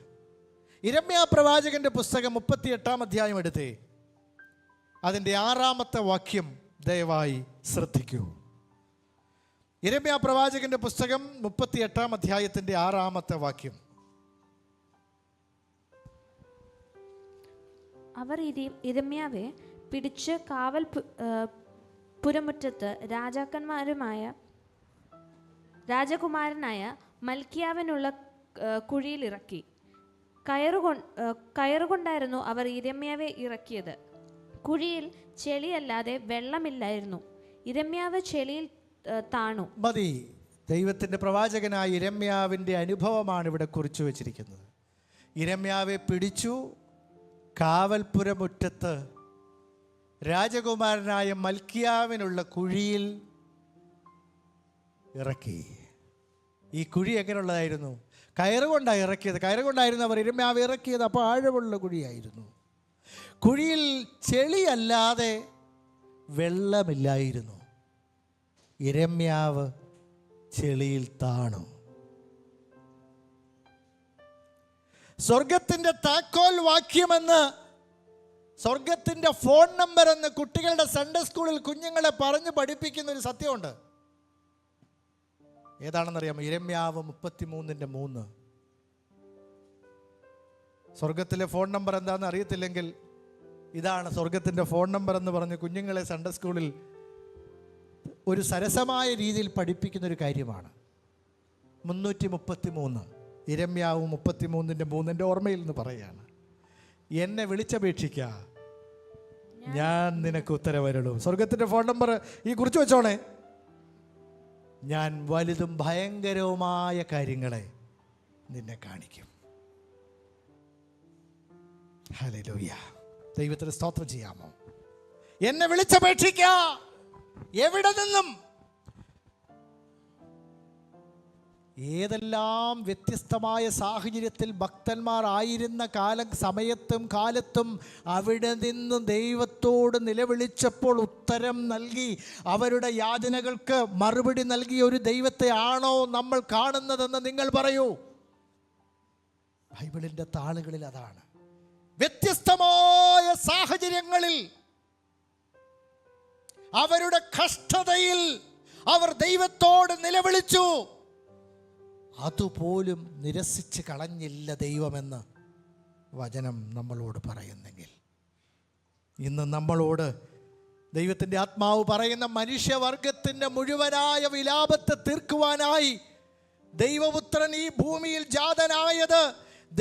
യിരെമ്യാ പ്രവാചകന്റെ പുസ്തകം 38-ാം അധ്യായം എടുത്തേ, അതിൻ്റെ 6-ാമത്തെ വാക്യം ദയവായി ശ്രദ്ധിക്കൂ. യിരെമ്യാ പ്രവാചകന്റെ പുസ്തകം 38-ാം അധ്യായത്തിൻ്റെ 6-ാമത്തെ വാക്യം. അവർ യിരെമ്യാവെ പിടിച്ച് കാവൽ പുരമുറ്റത്ത് രാജകുമാരനായ മൽക്കിയാവിനുള്ള കുഴിയിൽ ഇറക്കി. കയറുകൊണ്ടായിരുന്നു അവർ യിരെമ്യാവെ ഇറക്കിയത്. കുഴിയിൽ ചെളിയല്ലാതെ വെള്ളമില്ലായിരുന്നു. യിരെമ്യാവ് ചെളിയിൽ താണു. മതി. ദൈവത്തിൻ്റെ പ്രവാചകനായ യിരെമ്യാവിൻ്റെ അനുഭവമാണ് ഇവിടെ കുറിച്ചു വച്ചിരിക്കുന്നത്. യിരെമ്യാവെ പിടിച്ചു, കാവൽപുരമുറ്റത്ത് രാജകുമാരനായ മൽക്കിയാവിനുള്ള കുഴിയിൽ ഇറക്കി. ഈ കുഴി എങ്ങനെയുള്ളതായിരുന്നു? കയറുകൊണ്ടാണ് ഇറക്കിയത്. കയറുകൊണ്ടായിരുന്നു അവർ യിരെമ്യാവ് ഇറക്കിയത്. അപ്പോൾ ആഴമുള്ള കുഴിയായിരുന്നു. കുഴിയിൽ ചെളിയല്ലാതെ വെള്ളമില്ലായിരുന്നു. യിരെമ്യാവ് ചെളിയിൽ താണു. സ്വർഗത്തിൻ്റെ താക്കോൽ വാക്യമെന്ന്, സ്വർഗത്തിൻ്റെ ഫോൺ നമ്പർ എന്ന് കുട്ടികളുടെ സൺഡേ സ്കൂളിൽ കുഞ്ഞുങ്ങളെ പറഞ്ഞ് പഠിപ്പിക്കുന്ന ഒരു സത്യമുണ്ട്. ഏതാണെന്നറിയാമോ? യിരെമ്യാവ് 33:3. സ്വർഗത്തിലെ ഫോൺ നമ്പർ എന്താണെന്ന് അറിയത്തില്ലെങ്കിൽ ഇതാണ് സ്വർഗത്തിൻ്റെ ഫോൺ നമ്പർ എന്ന് പറഞ്ഞ് കുഞ്ഞുങ്ങളെ സൺഡേ സ്കൂളിൽ ഒരു സരസമായ രീതിയിൽ പഠിപ്പിക്കുന്നൊരു കാര്യമാണ്. 333 ഇരമ്യാവ് 33:3 എൻ്റെ ഓർമ്മയിൽ നിന്ന് പറയുകയാണ്. എന്നെ വിളിച്ചപേക്ഷിക്കുക, ഞാൻ നിനക്ക് ഉത്തരവരുളും. സ്വർഗത്തിൻ്റെ ഫോൺ നമ്പർ ഈ കുറിച്ച് വെച്ചോണേ. ഞാൻ വലുതും ഭയങ്കരവുമായ കാര്യങ്ങളെ നിന്നെ കാണിക്കും. ഹല്ലേലൂയ. ദൈവത്തിന് സ്തോത്രം ചെയ്യാമോ? എന്നെ വിളിച്ചപേക്ഷിക്കുക. എവിടെ നിന്നും? ഏതെല്ലാം വ്യത്യസ്തമായ സാഹചര്യത്തിൽ ഭക്തന്മാർ ആയിരുന്ന സമയത്തും കാലത്തും അവിടെ നിന്ന് ദൈവത്തോട് നിലവിളിച്ചപ്പോൾ ഉത്തരം നൽകി അവരുടെ യാചനകൾക്ക് മറുപടി നൽകിയ ഒരു ദൈവത്തെ ആണോ നമ്മൾ കാണുന്നതെന്ന് നിങ്ങൾ പറയൂ. ബൈബിളിൻ്റെ താളുകളിൽ അതാണ്. വ്യത്യസ്തമായ സാഹചര്യങ്ങളിൽ അവരുടെ കഷ്ടതയിൽ അവർ ദൈവത്തോട് നിലവിളിച്ചു. അതുപോലും നിരസിച്ച് കളഞ്ഞില്ല ദൈവമെന്ന് വചനം നമ്മളോട് പറയുന്നെങ്കിൽ, ഇന്ന് നമ്മളോട് ദൈവത്തിൻ്റെ ആത്മാവ് പറയുന്ന മനുഷ്യവർഗത്തിൻ്റെ മുഴുവനായ വിലാപത്തെ തീർക്കുവാനായി ദൈവപുത്രൻ ഈ ഭൂമിയിൽ ജാതനായത്,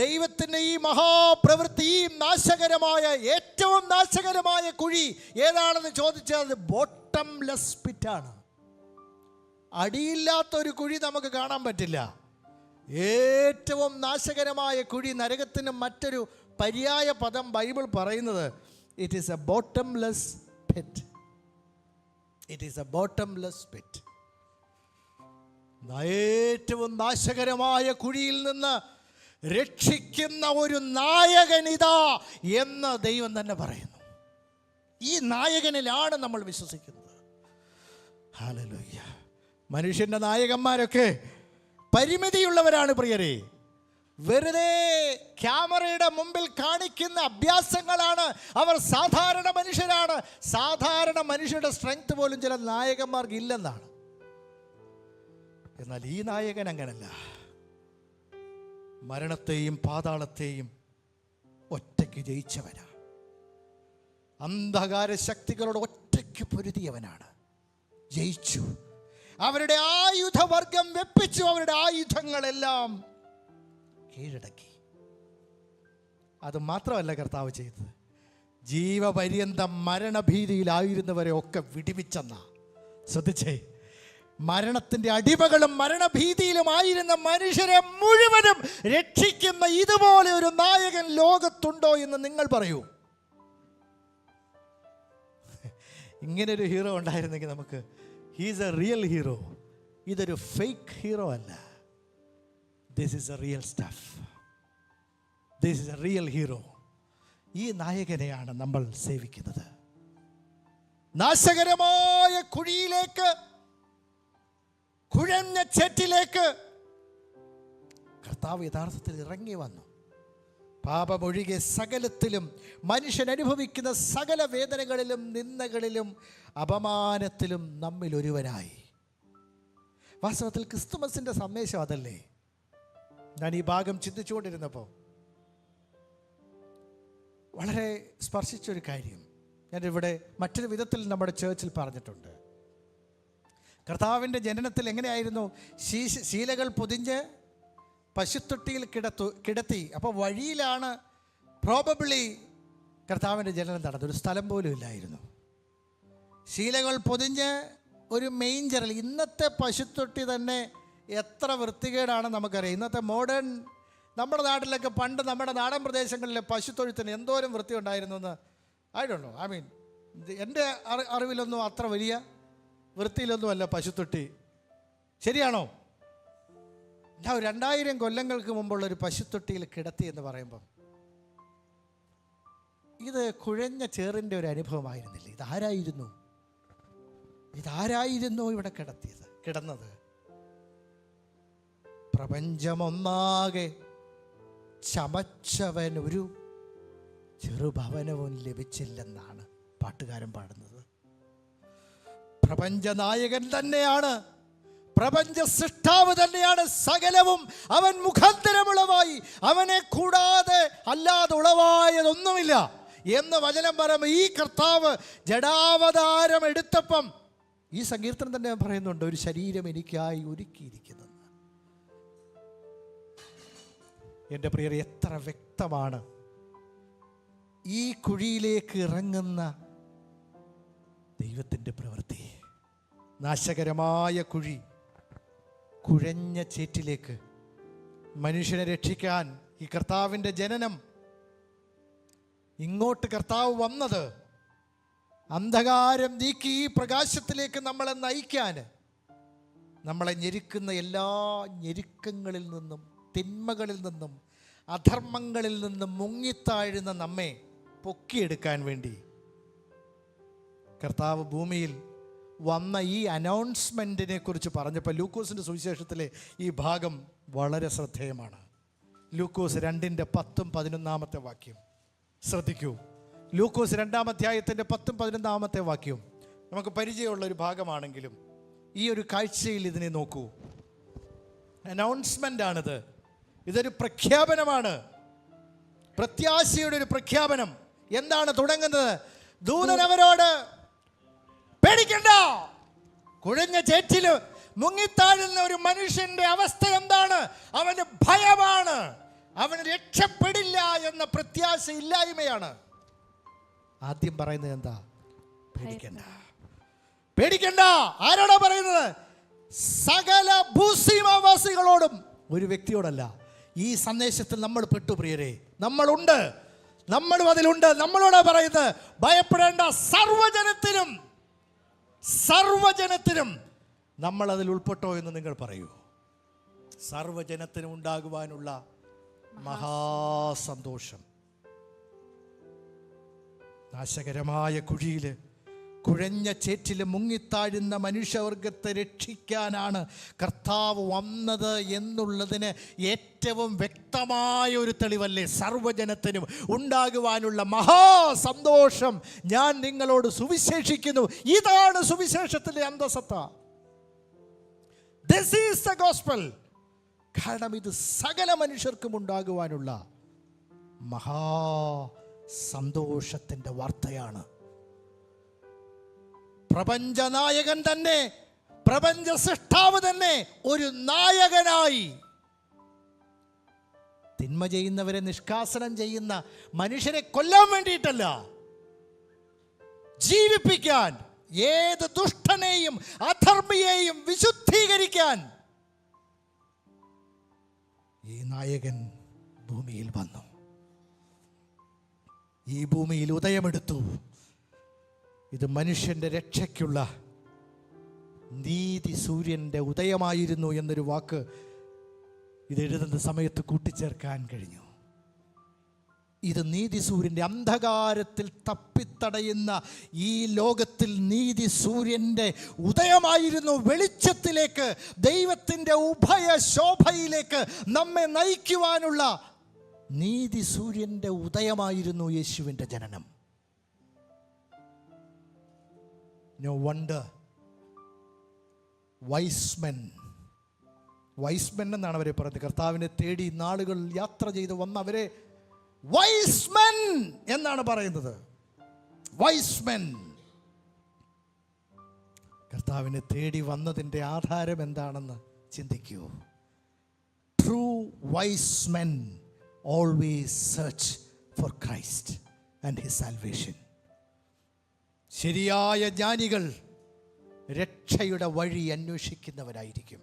ദൈവത്തിൻ്റെ ഈ മഹാപ്രവൃത്തി, ഈ നാശകരമായ ഏറ്റവും നാശകരമായ കുഴി ഏതാണെന്ന് ചോദിച്ചാൽ ബോട്ടംലെസ് പിറ്റാണ്. അടിയില്ലാത്തൊരു കുഴി നമുക്ക് കാണാൻ പറ്റില്ല. ഏറ്റവും നാശകരമായ കുഴി, നരകത്തിന് മറ്റൊരു പര്യായ പദം ബൈബിൾ പറയുന്നത് it is a bottomless pit. It is a bottomless pit. ഏറ്റവും നാശകരമായ കുഴിയിൽ നിന്ന് രക്ഷിക്കുന്ന ഒരു നായകനിതാ എന്ന് ദൈവം തന്നെ പറയുന്നു. ഈ നായകനിലാണ് നമ്മൾ വിശ്വസിക്കുന്നത്. ഹല്ലേലൂയ. മനുഷ്യൻ്റെ നായകന്മാരൊക്കെ പരിമിതിയുള്ളവരാണ് പ്രിയരെ. വെറുതെ ക്യാമറയുടെ മുമ്പിൽ കാണിക്കുന്ന അഭ്യാസങ്ങളാണ്. അവർ സാധാരണ മനുഷ്യരാണ്. സാധാരണ മനുഷ്യരുടെ സ്ട്രെങ്ത് പോലും ചില നായകന്മാർക്ക് ഇല്ലെന്നാണ്. എന്നാൽ ഈ നായകൻ അങ്ങനല്ല. മരണത്തെയും പാതാളത്തെയും ഒറ്റയ്ക്ക് ജയിച്ചവനാണ്. അന്ധകാര ശക്തികളോട് ഒറ്റയ്ക്ക് പൊരുതിയവനാണ്. ജയിച്ചു. അവരുടെ ആയുധവർഗം വെപ്പിച്ചു. അവരുടെ ആയുധങ്ങളെല്ലാം കീഴടക്കി. അത് മാത്രമല്ല കർത്താവ് ചെയ്തത്, ജീവപര്യന്തം മരണഭീതിയിലായിരുന്നവരെ ഒക്കെ വിടിവിച്ചെന്ന. ശ്രദ്ധിച്ചേ, മരണത്തിൻ്റെ അടിമകളും മരണഭീതിയിലുമായിരുന്ന മനുഷ്യരെ മുഴുവനും രക്ഷിക്കുന്ന ഇതുപോലെ ഒരു നായകൻ ലോകത്തുണ്ടോ എന്ന് നിങ്ങൾ പറയൂ. ഇങ്ങനൊരു ഹീറോ ഉണ്ടായിരുന്നെങ്കിൽ നമുക്ക്, ഹീസ് എ റിയൽ ഹീറോ. ഇതൊരു ഫേക്ക് ഹീറോ അല്ല. This is A real stuff. This is A real hero. ഈ നായകനെയാണ് നമ്മൾ സേവിക്കുന്നത്. നാശകരമായ കുഴിയിലേക്ക്, കുഴഞ്ഞ ചേറ്റിലേക്ക് കർത്താവ് യഥാർത്ഥത്തിൽ ഇറങ്ങി വന്നു. പാപമൊഴികെ സകലത്തിലും മനുഷ്യൻ അനുഭവിക്കുന്ന സകല വേദനകളിലും നിന്ദകളിലും അപമാനത്തിലും നമ്മിൽ ഒരുവനായി. വാസ്തവത്തിൽ ക്രിസ്തുമസിൻ്റെ സന്ദേശം അതല്ലേ? ഞാൻ ഈ ഭാഗം ചിന്തിച്ചുകൊണ്ടിരുന്നപ്പോൾ വളരെ സ്പർശിച്ചൊരു കാര്യം ഞാനിവിടെ മറ്റൊരു വിധത്തിൽ നമ്മുടെ ചേർച്ചിൽ പറഞ്ഞിട്ടുണ്ട്. കർത്താവിൻ്റെ ജനനത്തിൽ എങ്ങനെയായിരുന്നു? ശീലകൾ പൊതിഞ്ഞ് പശുത്തൊട്ടിയിൽ കിടത്തി. അപ്പോൾ വഴിയിലാണ് പ്രോബബ്ലി കർത്താവിൻ്റെ ജനനം നടന്നത്. ഒരു സ്ഥലം പോലും ഇല്ലായിരുന്നു. ശീലകൾ പൊതിഞ്ഞ് ഒരു മെയിഞ്ചറിൽ. ഇന്നത്തെ പശുത്തൊട്ടി തന്നെ എത്ര വൃത്തികേടാണ് നമുക്കറിയാം. ഇന്നത്തെ മോഡേൺ, നമ്മുടെ നാട്ടിലൊക്കെ പണ്ട് നമ്മുടെ നാടൻ പ്രദേശങ്ങളിലെ പശുത്തൊഴുത്തിന് എന്തോരം വൃത്തി ഉണ്ടായിരുന്നു എന്ന് I don't know. I mean, എൻ്റെ അറിവിലൊന്നും അത്ര വലിയ വൃത്തിയിലൊന്നുമല്ല പശുത്തൊട്ടി. ശരിയാണോ? ഞാൻ 2000 കൊല്ലങ്ങൾക്ക് മുമ്പുള്ളൊരു പശുത്തൊട്ടിയിൽ കിടത്തി എന്ന് പറയുമ്പം ഇത് കുഴഞ്ഞ ചേറിൻ്റെ ഒരു അനുഭവമായിരുന്നില്ല. ഇതാരായിരുന്നു ഇവിടെ കിടന്നത്? പ്രപഞ്ചമൊന്നാകെ ചമച്ചവൻ ഒരു ചെറുഭവനവും ലഭിച്ചില്ലെന്നാണ് പാട്ടുകാരൻ പാടുന്നത്. പ്രപഞ്ചനായകൻ തന്നെയാണ്, പ്രപഞ്ച സൃഷ്ടാവ് തന്നെയാണ്. സകലവും അവൻ മുഖാന്തരമുളവായി. അവനെ കൂടാതെ അല്ലാതെ ഉളവായതൊന്നുമില്ല. എന്ന് വചനം പറയുമ്പോൾ ഈ കർത്താവ് ജഡാവതാരം എടുത്തപ്പം ഈ സങ്കീർത്തനം തന്നെ പറയുന്നുണ്ട്, ഒരു ശരീരം എനിക്കായി ഒരുക്കിയിരിക്കുന്നത്. എൻ്റെ പ്രിയരെ, എത്ര വ്യക്തമാണ് ഈ കുഴിയിലേക്ക് ഇറങ്ങുന്ന ദൈവത്തിൻ്റെ പ്രവൃത്തി. നാശകരമായ കുഴി, കുഴഞ്ഞ ചേറ്റിലേക്ക് മനുഷ്യനെ രക്ഷിക്കാൻ ഈ കർത്താവിൻ്റെ ജനനം, ഇങ്ങോട്ട് കർത്താവ് വന്നത് അന്ധകാരം നീക്കി ഈ പ്രകാശത്തിലേക്ക് നമ്മളെ നയിക്കാൻ, നമ്മളെ ഞെരുക്കുന്ന എല്ലാ ഞെരുക്കങ്ങളിൽ നിന്നും, തിന്മകളിൽ നിന്നും, അധർമ്മങ്ങളിൽ നിന്നും മുങ്ങിത്താഴുന്ന നമ്മെ പൊക്കിയെടുക്കാൻ വേണ്ടി കർത്താവ് ഭൂമിയിൽ വന്ന ഈ അനൗൺസ്മെൻറ്റിനെ കുറിച്ച് പറഞ്ഞപ്പോൾ ലൂക്കോസിൻ്റെ സുവിശേഷത്തിലെ ഈ ഭാഗം വളരെ ശ്രദ്ധേയമാണ്. ലൂക്കോസ് 2:10-11 വാക്യം ശ്രദ്ധിക്കൂ. ലൂക്കോസ് 2-ാം അധ്യായത്തിൻ്റെ 10-11 വാക്യം നമുക്ക് പരിചയമുള്ള ഒരു ഭാഗമാണെങ്കിലും ഈ ഒരു കാഴ്ചയിൽ ഇതിനെ നോക്കൂ. അനൗൺസ്മെൻ്റ് ആണിത്. ഇതൊരു പ്രഖ്യാപനമാണ്, പ്രത്യാശയുടെ ഒരു പ്രഖ്യാപനം. എന്താണ് തുടങ്ങുന്നത്? ദൂതൻ അവരോട്, പേടിക്കണ്ട. കുഴഞ്ഞ ചേറ്റിൽ മുങ്ങിത്താഴുന്ന ഒരു മനുഷ്യന്റെ അവസ്ഥ എന്താണ്? അവന് ഭയമാണ്, അവന് രക്ഷപ്പെടില്ല എന്ന പ്രത്യാശ ഇല്ലായ്മയാണ്. ആദ്യം പറയുന്നത് എന്താ? പേടിക്കണ്ട, പേടിക്കണ്ട. ആരോടാ പറയുന്നത്? സകല ഭൂസീമാവാസികളോടും, ഒരു വ്യക്തിയോടല്ല. ഈ സന്ദേശത്തിൽ നമ്മൾ പെട്ടു പ്രിയരെ, നമ്മളുണ്ട്, നമ്മളും അതിലുണ്ട്. നമ്മളോടാ പറയുന്നത്, ഭയപ്പെടേണ്ട. സർവ്വജനത്തിനും, സർവ്വജനത്തിനും. നമ്മൾ അതിൽ ഉൾപ്പെട്ടോ എന്ന് നിങ്ങൾ പറയൂ. സർവ്വജനത്തിനും ഉണ്ടാകുവാനുള്ള മഹാസന്തോഷം. നാശകരമായ കുഴിയിൽ, കുഴഞ്ഞ ചേറ്റിൽ മുങ്ങിത്താഴുന്ന മനുഷ്യവർഗത്തെ രക്ഷിക്കാനാണ് കർത്താവ് വന്നത് എന്നുള്ളതിന് ഏറ്റവും വ്യക്തമായ ഒരു തെളിവല്ലേ? സർവ്വജനത്തിനും ഉണ്ടാകുവാനുള്ള മഹാസന്തോഷം ഞാൻ നിങ്ങളോട് സുവിശേഷിക്കുന്നു. ഇതാണ് സുവിശേഷത്തിലെ അന്തസത്ത. This is the gospel. കാരണം ഇത് സകല മനുഷ്യർക്കും ഉണ്ടാകുവാനുള്ള മഹാസന്തോഷത്തിൻ്റെ വാർത്തയാണ്. പ്രപഞ്ചനായകൻ തന്നെ, പ്രപഞ്ച സൃഷ്ടാവ് തന്നെ ഒരു നായകനായി തിന്മ ചെയ്യുന്നവരെ നിഷ്കാസനം ചെയ്യുന്ന, മനുഷ്യരെ കൊല്ലാൻ വേണ്ടിയിട്ടല്ല, ജീവിപ്പിക്കാൻ, ഏത് ദുഷ്ടനെയും അധർമ്മിയെയും വിശുദ്ധീകരിക്കാൻ ഈ നായകൻ ഭൂമിയിൽ വന്നു. ഈ ഭൂമിയിൽ ഉദയമെടുത്തു. ഇത് മനുഷ്യൻ്റെ രക്ഷയ്ക്കുള്ള നീതി സൂര്യൻ്റെ ഉദയമായിരുന്നു എന്നൊരു വാക്ക് ഇത് എഴുതുന്ന സമയത്ത് കൂട്ടിച്ചേർക്കാൻ കഴിഞ്ഞു. ഇത് നീതി സൂര്യൻ്റെ, അന്ധകാരത്തിൽ തപ്പിത്തടയുന്ന ഈ ലോകത്തിൽ നീതി സൂര്യൻ്റെ ഉദയമായിരുന്നു. വെളിച്ചത്തിലേക്ക്, ദൈവത്തിൻ്റെ ഉഭയ ശോഭയിലേക്ക് നമ്മെ നയിക്കുവാനുള്ള നീതി സൂര്യൻ്റെ ഉദയമായിരുന്നു യേശുവിൻ്റെ ജനനം. No wonder wise men എന്നാണ് അവരെ പറയുന്നത്. കർത്താവിനെ തേടി നാളുകൾ യാത്ര ചെയ്ത് വന്നവരെ wise men എന്നാണ് പറയുന്നത്. wise men. കർത്താവിനെ തേടി വന്നതിൻ്റെ ആധാരം എന്താണെന്ന് ചിന്തിക്കൂ. True wise men always search for Christ and his salvation. ശരിയായ ജ്ഞാനികൾ രക്ഷയുടെ വഴി അന്വേഷിക്കുന്നവരായിരിക്കും.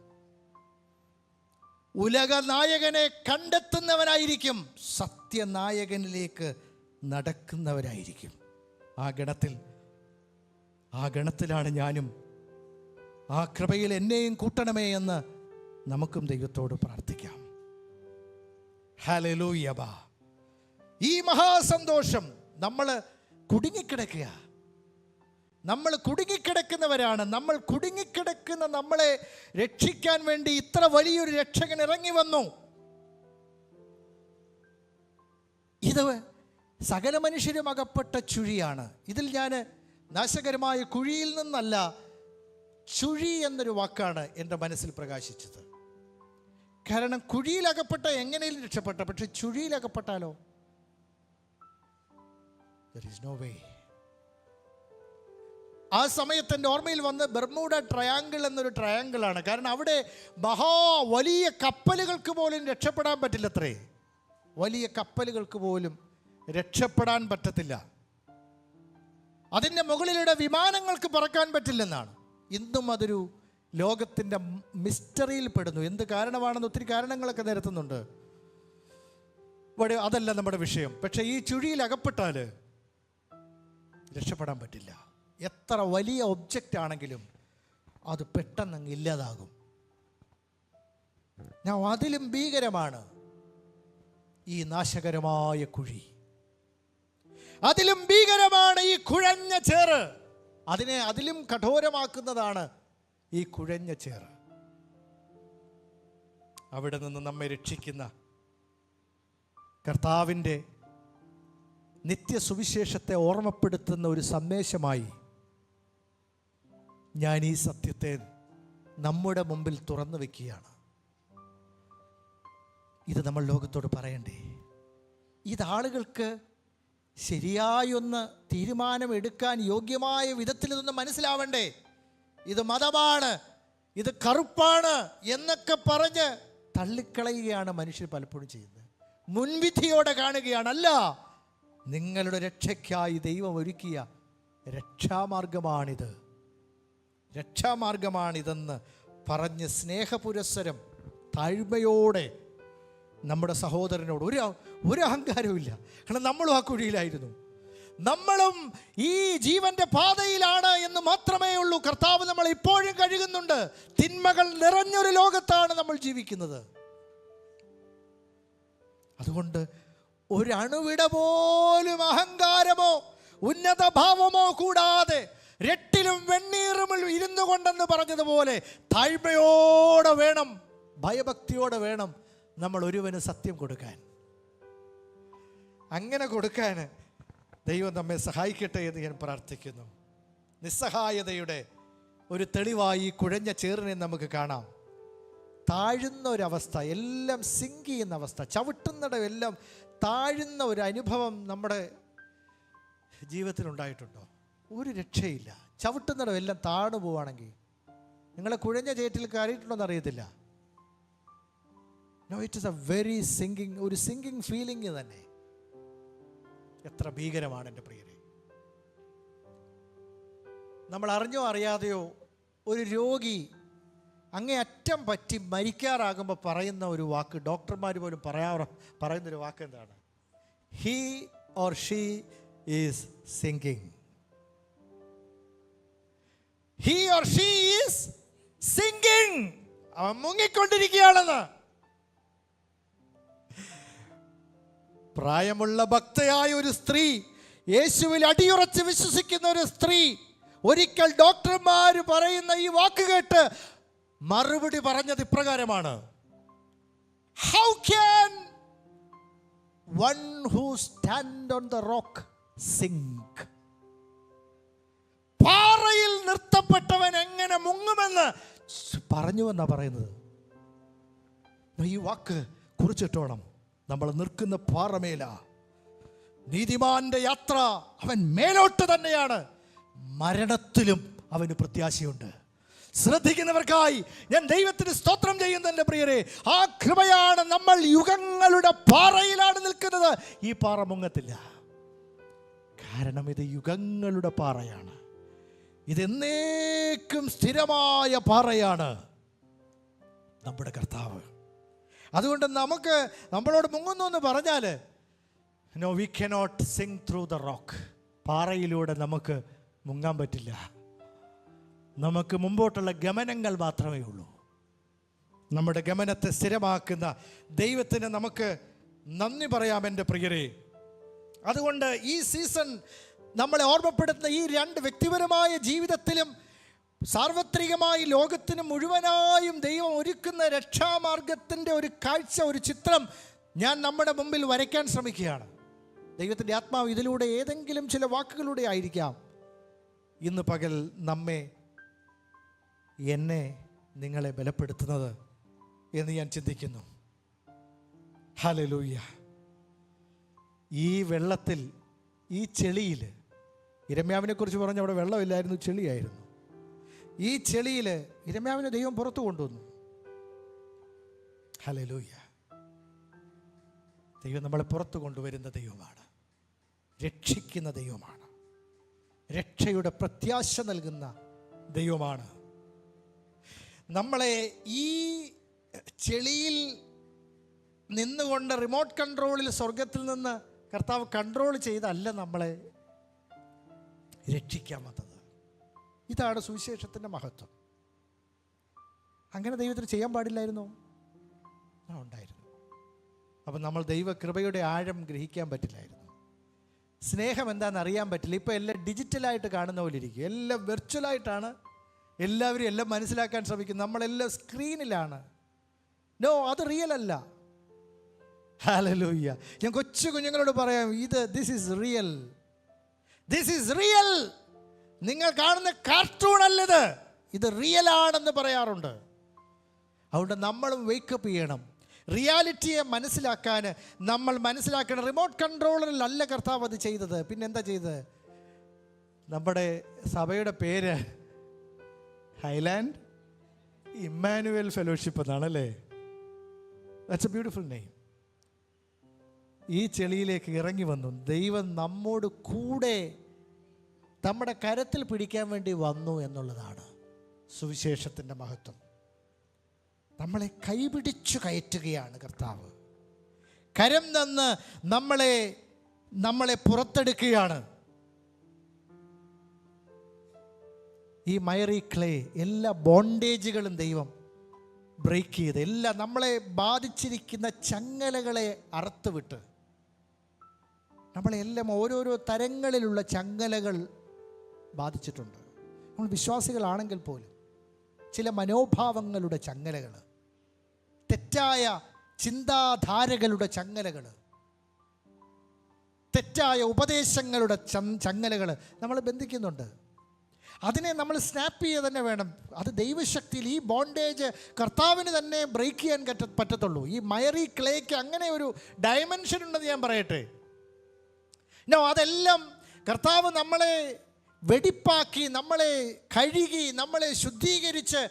ഉലകനായകനെ കണ്ടെത്തുന്നവരായിരിക്കും. സത്യനായകനിലേക്ക് നടക്കുന്നവരായിരിക്കും. ആ ഗണത്തിലാണ് ഞാനും. ആ കൃപയിൽ എന്നെയും കൂട്ടണമേ എന്ന് നമുക്കും ദൈവത്തോട് പ്രാർത്ഥിക്കാം. ഹല്ലേലൂയ. ഈ മഹാസന്തോഷം, നമ്മൾ കുടുങ്ങിക്കിടക്കുക, നമ്മൾ കുടുങ്ങിക്കിടക്കുന്നവരാണ്. നമ്മൾ കുടുങ്ങിക്കിടക്കുന്ന നമ്മളെ രക്ഷിക്കാൻ വേണ്ടി ഇത്ര വലിയൊരു രക്ഷകൻ ഇറങ്ങി വന്നു. ഇത് സകല മനുഷ്യരും അകപ്പെട്ട ചുഴിയാണ്. ഇതിൽ ഞാൻ നാശകരമായ കുഴിയിൽ നിന്നല്ല, ചുഴി എന്നൊരു വാക്കാണ് എൻ്റെ മനസ്സിൽ പ്രകാശിച്ചത്. കാരണം കുഴിയിലകപ്പെട്ട എങ്ങനെയും രക്ഷപ്പെട്ട, പക്ഷെ ചുഴിയിലകപ്പെട്ടാലോ? There is no way. ആ സമയത്ത് എൻ്റെ ഓർമ്മയിൽ വന്ന് ബെർമുഡ ട്രയാങ്കിൾ എന്നൊരു ട്രയാങ്കിളാണ്. കാരണം അവിടെ വലിയ കപ്പലുകൾക്ക് പോലും രക്ഷപ്പെടാൻ പറ്റില്ലത്രേ. വലിയ കപ്പലുകൾക്ക് പോലും രക്ഷപ്പെടാൻ പറ്റത്തില്ല. അതിൻ്റെ മുകളിലൂടെ വിമാനങ്ങൾക്ക് പറക്കാൻ പറ്റില്ലെന്നാണ്. ഇന്നും അതൊരു ലോകത്തിൻ്റെ മിസ്റ്ററിയിൽ പെടുന്നു. എന്ത് കാരണമാണെന്ന് ഒത്തിരി കാരണങ്ങളൊക്കെ നിരത്തുന്നുണ്ട്. അതല്ല നമ്മുടെ വിഷയം. പക്ഷേ ഈ ചുഴിയിൽ അകപ്പെട്ടാൽ രക്ഷപ്പെടാൻ പറ്റില്ല. എത്ര വലിയ ഒബ്ജക്റ്റ് ആണെങ്കിലും അത് പെട്ടെന്ന് ഇല്ലാതാകും. അതിലും ഭീകരമാണ് ഈ നാശകരമായ കുഴി. അതിലും ഭീകരമാണ് ഈ കുഴഞ്ഞ ചേറ്. അതിലും കഠോരമാക്കുന്നതാണ് ഈ കുഴഞ്ഞ ചേറ്. അവിടെ നിന്ന് നമ്മെ രക്ഷിക്കുന്ന കർത്താവിൻ്റെ നിത്യസുവിശേഷത്തെ ഓർമ്മപ്പെടുത്തുന്ന ഒരു സന്ദേശമായി ഞാൻ ഈ സത്യത്തെ നമ്മുടെ മുമ്പിൽ തുറന്നു വയ്ക്കുകയാണ്. ഇത് നമ്മൾ ലോകത്തോട് പറയണ്ടേ? ഇതാളുകൾക്ക് ശരിയായൊന്ന് തീരുമാനമെടുക്കാൻ യോഗ്യമായ വിധത്തിൽ ഇതൊന്ന് മനസ്സിലാവണ്ടേ? ഇത് മതമാണ്, ഇത് കറുപ്പാണ് എന്നൊക്കെ പറഞ്ഞ് തള്ളിക്കളയുകയാണ് മനുഷ്യർ പലപ്പോഴും ചെയ്യുന്നത്. മുൻവിധിയോടെ കാണുകയാണ്. അല്ല, നിങ്ങളുടെ രക്ഷയ്ക്കായി ദൈവം ഒരുക്കിയ രക്ഷാമാർഗമാണിത്, രക്ഷാമാർഗമാണിതെന്ന് പറഞ്ഞ് സ്നേഹപുരസ്സരം താഴ്മയോടെ നമ്മുടെ സഹോദരനോട് ഒരു അഹങ്കാരവുമില്ല. കാരണം നമ്മളും ആ കുഴിയിലായിരുന്നു. നമ്മളും ഈ ജീവന്റെ പാതയിലാണ് എന്ന് മാത്രമേ ഉള്ളൂ. കർത്താവ് നമ്മൾ ഇപ്പോഴും കഴുകുന്നുണ്ട്. തിന്മകൾ നിറഞ്ഞൊരു ലോകത്താണ് നമ്മൾ ജീവിക്കുന്നത്. അതുകൊണ്ട് ഒരു അണുവിട പോലും അഹങ്കാരമോ ഉന്നത ഭാവമോ കൂടാതെ രട്ടിലും വെണ്ണീറും ഇരുന്നു കൊണ്ടെന്ന് പറഞ്ഞതുപോലെ താഴ്മയോടെ വേണം, ഭയഭക്തിയോടെ വേണം നമ്മൾ ഒരുവന് സത്യം കൊടുക്കാൻ. അങ്ങനെ കൊടുക്കാൻ ദൈവം നമ്മെ സഹായിക്കട്ടെ എന്ന് ഞാൻ പ്രാർത്ഥിക്കുന്നു. നിസ്സഹായതയുടെ ഒരു തെളിവായി കുഴഞ്ഞ ചേറിനെ നമുക്ക് കാണാം. താഴുന്ന ഒരവസ്ഥ, എല്ലാം സിങ്ക് ചെയ്യുന്ന അവസ്ഥ, ചവിട്ടുന്നിടമെല്ലാം താഴുന്ന ഒരു അനുഭവം നമ്മുടെ ജീവിതത്തിലുണ്ടായിട്ടുണ്ടോ? ഒരു രക്ഷയില്ല. ചവിട്ടുന്നിടമെല്ലാം താണു പോവുകയാണെങ്കിൽ നിങ്ങളെ കുഴഞ്ഞ ചേറ്റിൽ കയറിയിട്ടുണ്ടോയെന്ന് അറിയത്തില്ല. No, it is a very sinking, ഒരു സിങ്കിങ് ഫീലിംഗ് തന്നെ. എത്ര ഭീകരമാണ് എൻ്റെ പ്രിയരെ. നമ്മൾ അറിഞ്ഞോ അറിയാതെയോ ഒരു രോഗി അങ്ങേയറ്റം പറ്റി മരിക്കാറാകുമ്പോൾ പറയുന്ന ഒരു വാക്ക്, ഡോക്ടർമാർ പോലും പറയുന്നൊരു വാക്ക് എന്താണ്? He or she is sinking. He or she is sinking. അവൻ മുങ്ങിക്കൊണ്ടിരിക്കുകയാണെന്ന്. പ്രായമുള്ള ഭക്തയായ ഒരു സ്ത്രീ, യേശുവിൽ അടിയുറച്ച് വിശ്വസിക്കുന്ന ഒരു സ്ത്രീ ഒരിക്കൽ ഡോക്ടർമാർ പറയുന്ന ഈ വാക്ക് കേട്ട് മറുപടി പറഞ്ഞത് ഇപ്രകാരമാണ്: how can one who stand on the rock sink? പാറയിൽ നിർത്തപ്പെട്ടവൻ എങ്ങനെ മുങ്ങുമെന്ന് പറഞ്ഞുവെന്നാ പറയുന്നത്. ഈ വാക്ക് കുറിച്ചിട്ടോണം. നമ്മൾ നിൽക്കുന്ന പാറമേല. നീതിമാന്റെ യാത്ര അവൻ മേലോട്ട് തന്നെയാണ്, മരണത്തിലും അവന് പ്രത്യാശയുണ്ട്. ശ്രദ്ധിക്കുന്നവർക്കായി ഞാൻ ദൈവത്തിന് സ്തോത്രം ചെയ്യുന്നു എൻ്റെ പ്രിയരെ. ആ കൃപയാണ്. നമ്മൾ യുഗങ്ങളുടെ പാറയിലാണ് നിൽക്കുന്നത്. ഈ പാറ മുങ്ങത്തില്ല. കാരണം ഇത് യുഗങ്ങളുടെ പാറയാണ്. ഇതെന്നേക്കും സ്ഥിരമായ പാറയാണ് നമ്മുടെ കർത്താവ്. അതുകൊണ്ട് നമ്മളോട് മുങ്ങുന്നു എന്ന് പറഞ്ഞാൽ no, we cannot sink through the rock. പാറയിലൂടെ നമുക്ക് മുങ്ങാൻ പറ്റില്ല. നമുക്ക് മുമ്പോട്ടുള്ള ഗമനങ്ങൾ മാത്രമേ ഉള്ളൂ. നമ്മുടെ ഗമനത്തെ സ്ഥിരമാക്കുന്ന ദൈവത്തിന് നമുക്ക് നന്ദി പറയാം എൻ്റെ പ്രിയരെ. അതുകൊണ്ട് ഈ സീസൺ നമ്മളെ ഓർമ്മപ്പെടുത്തുന്ന ഈ രണ്ട് വ്യക്തിപരമായ ജീവിതത്തിലും സാർവത്രികമായി ലോകത്തിന് മുഴുവനായും ദൈവം ഒരുക്കുന്ന രക്ഷാമാർഗത്തിൻ്റെ ഒരു കാഴ്ച, ഒരു ചിത്രം ഞാൻ നമ്മുടെ മുമ്പിൽ വരയ്ക്കാൻ ശ്രമിക്കുകയാണ്. ദൈവത്തിൻ്റെ ആത്മാവ് ഇതിലൂടെ ഏതെങ്കിലും ചില വാക്കുകളിലൂടെ ആയിരിക്കാം ഇന്ന് പകൽ എന്നെ നിങ്ങളെ ബലപ്പെടുത്തുന്നത് എന്ന് ഞാൻ ചിന്തിക്കുന്നു. ഹല്ലേലൂയ. ഈ വെള്ളത്തിൽ ഈ ചെളിയിൽ, യിരെമ്യാവിനെ കുറിച്ച് പറഞ്ഞ അവിടെ വെള്ളമില്ലായിരുന്നു, ചെളിയായിരുന്നു. ഈ ചെളിയിൽ യിരെമ്യാവിനെ ദൈവം പുറത്തു കൊണ്ടുവന്നു. ഹല്ലേലൂയ. ദൈവം നമ്മളെ പുറത്തു കൊണ്ടുവരുന്ന ദൈവമാണ്, രക്ഷിക്കുന്ന ദൈവമാണ്, രക്ഷയുടെ പ്രത്യാശ നൽകുന്ന ദൈവമാണ്. നമ്മളെ ഈ ചെളിയിൽ നിന്നുകൊണ്ട് റിമോട്ട് കൺട്രോളിൽ സ്വർഗത്തിൽ നിന്ന് കർത്താവ് കൺട്രോൾ ചെയ്തല്ല നമ്മളെ രക്ഷിക്കാൻ വന്നത്. ഇതാണ് സുവിശേഷത്തിൻ്റെ മഹത്വം. അങ്ങനെ ദൈവത്തിന് ചെയ്യാൻ പാടില്ലായിരുന്നോ? ഉണ്ടായിരുന്നു. അപ്പം നമ്മൾ ദൈവകൃപയുടെ ആഴം ഗ്രഹിക്കാൻ പറ്റില്ലായിരുന്നു. സ്നേഹം എന്താണെന്ന് അറിയാൻ പറ്റില്ല. ഇപ്പോൾ എല്ലാം ഡിജിറ്റലായിട്ട് കാണുന്ന പോലെ ഇരിക്കും, എല്ലാം വെർച്വലായിട്ടാണ് എല്ലാവരും എല്ലാം മനസ്സിലാക്കാൻ ശ്രമിക്കുന്നത്. നമ്മളെല്ലാം സ്ക്രീനിലാണ്. നോ, അത് റിയൽ അല്ല. ഹല്ലേലൂയ. ഞാൻ കൊച്ചു കുഞ്ഞുങ്ങളോട് പറയാം, this is real, this is real. നിങ്ങൾ കാണുന്ന കാർട്ടൂൺ അല്ലത്, ഇത് റിയൽ ആണെന്ന് പറയാറുണ്ട്. അതുകൊണ്ട് നമ്മളും വേക്കപ്പ് ചെയ്യണം. റിയാലിറ്റിയെ മനസ്സിലാക്കാൻ നമ്മൾ മനസ്സിലാക്കണം. റിമോട്ട് കൺട്രോളറിലല്ല കർത്താവ് അത് ചെയ്തത്. പിന്നെന്താ ചെയ്തത്? നമ്മുടെ സഭയുടെ പേര് ഹൈലാൻഡ് ഇമ്മാനുവൽ ഫെലോഷിപ്പ് എന്നാണല്ലേ. That's a beautiful name. ഈ ചെളിയിലേക്ക് ഇറങ്ങി വന്നു ദൈവം, നമ്മോട് കൂടെ നമ്മുടെ കരത്തിൽ പിടിക്കാൻ വേണ്ടി വന്നു എന്നുള്ളതാണ് സുവിശേഷത്തിൻ്റെ മഹത്വം. നമ്മളെ കൈപിടിച്ചു കയറ്റുകയാണ് കർത്താവ്. കരം തന്ന് നമ്മളെ പുറത്തെടുക്കുകയാണ്. ഈ മയറി ക്ലേ എല്ലാ ബോണ്ടേജുകളും ദൈവം ബ്രേക്ക് ചെയ്ത്, എല്ലാ നമ്മളെ ബാധിച്ചിരിക്കുന്ന ചങ്ങലകളെ അറുത്തുവിട്ട്, നമ്മളെല്ലാം ഓരോരോ തരങ്ങളിലുള്ള ചങ്ങലകൾ ബാധിച്ചിട്ടുണ്ട്. നമ്മൾ വിശ്വാസികളാണെങ്കിൽ പോലും ചില മനോഭാവങ്ങളുടെ ചങ്ങലകൾ, തെറ്റായ ചിന്താധാരകളുടെ ചങ്ങലകൾ, തെറ്റായ ഉപദേശങ്ങളുടെ ചങ്ങലകൾ നമ്മളെ ബന്ധിക്കുന്നുണ്ട്. അതിനെ നമ്മൾ സ്നാപ്പ് ചെയ്യുക തന്നെ വേണം. അത് ദൈവശക്തിയിൽ ഈ ബോണ്ടേജ് കർത്താവിന് തന്നെ ബ്രേക്ക് ചെയ്യാൻ പറ്റത്തുള്ളൂ. ഈ മയറി ക്ലേക്ക് അങ്ങനെ ഒരു ഡയമെൻഷൻ ഉണ്ടെന്ന് ഞാൻ പറയട്ടെ. അതെല്ലാം കർത്താവ് നമ്മളെ വെടിപ്പാക്കി, നമ്മളെ കഴുകി, നമ്മളെ ശുദ്ധീകരിച്ച്,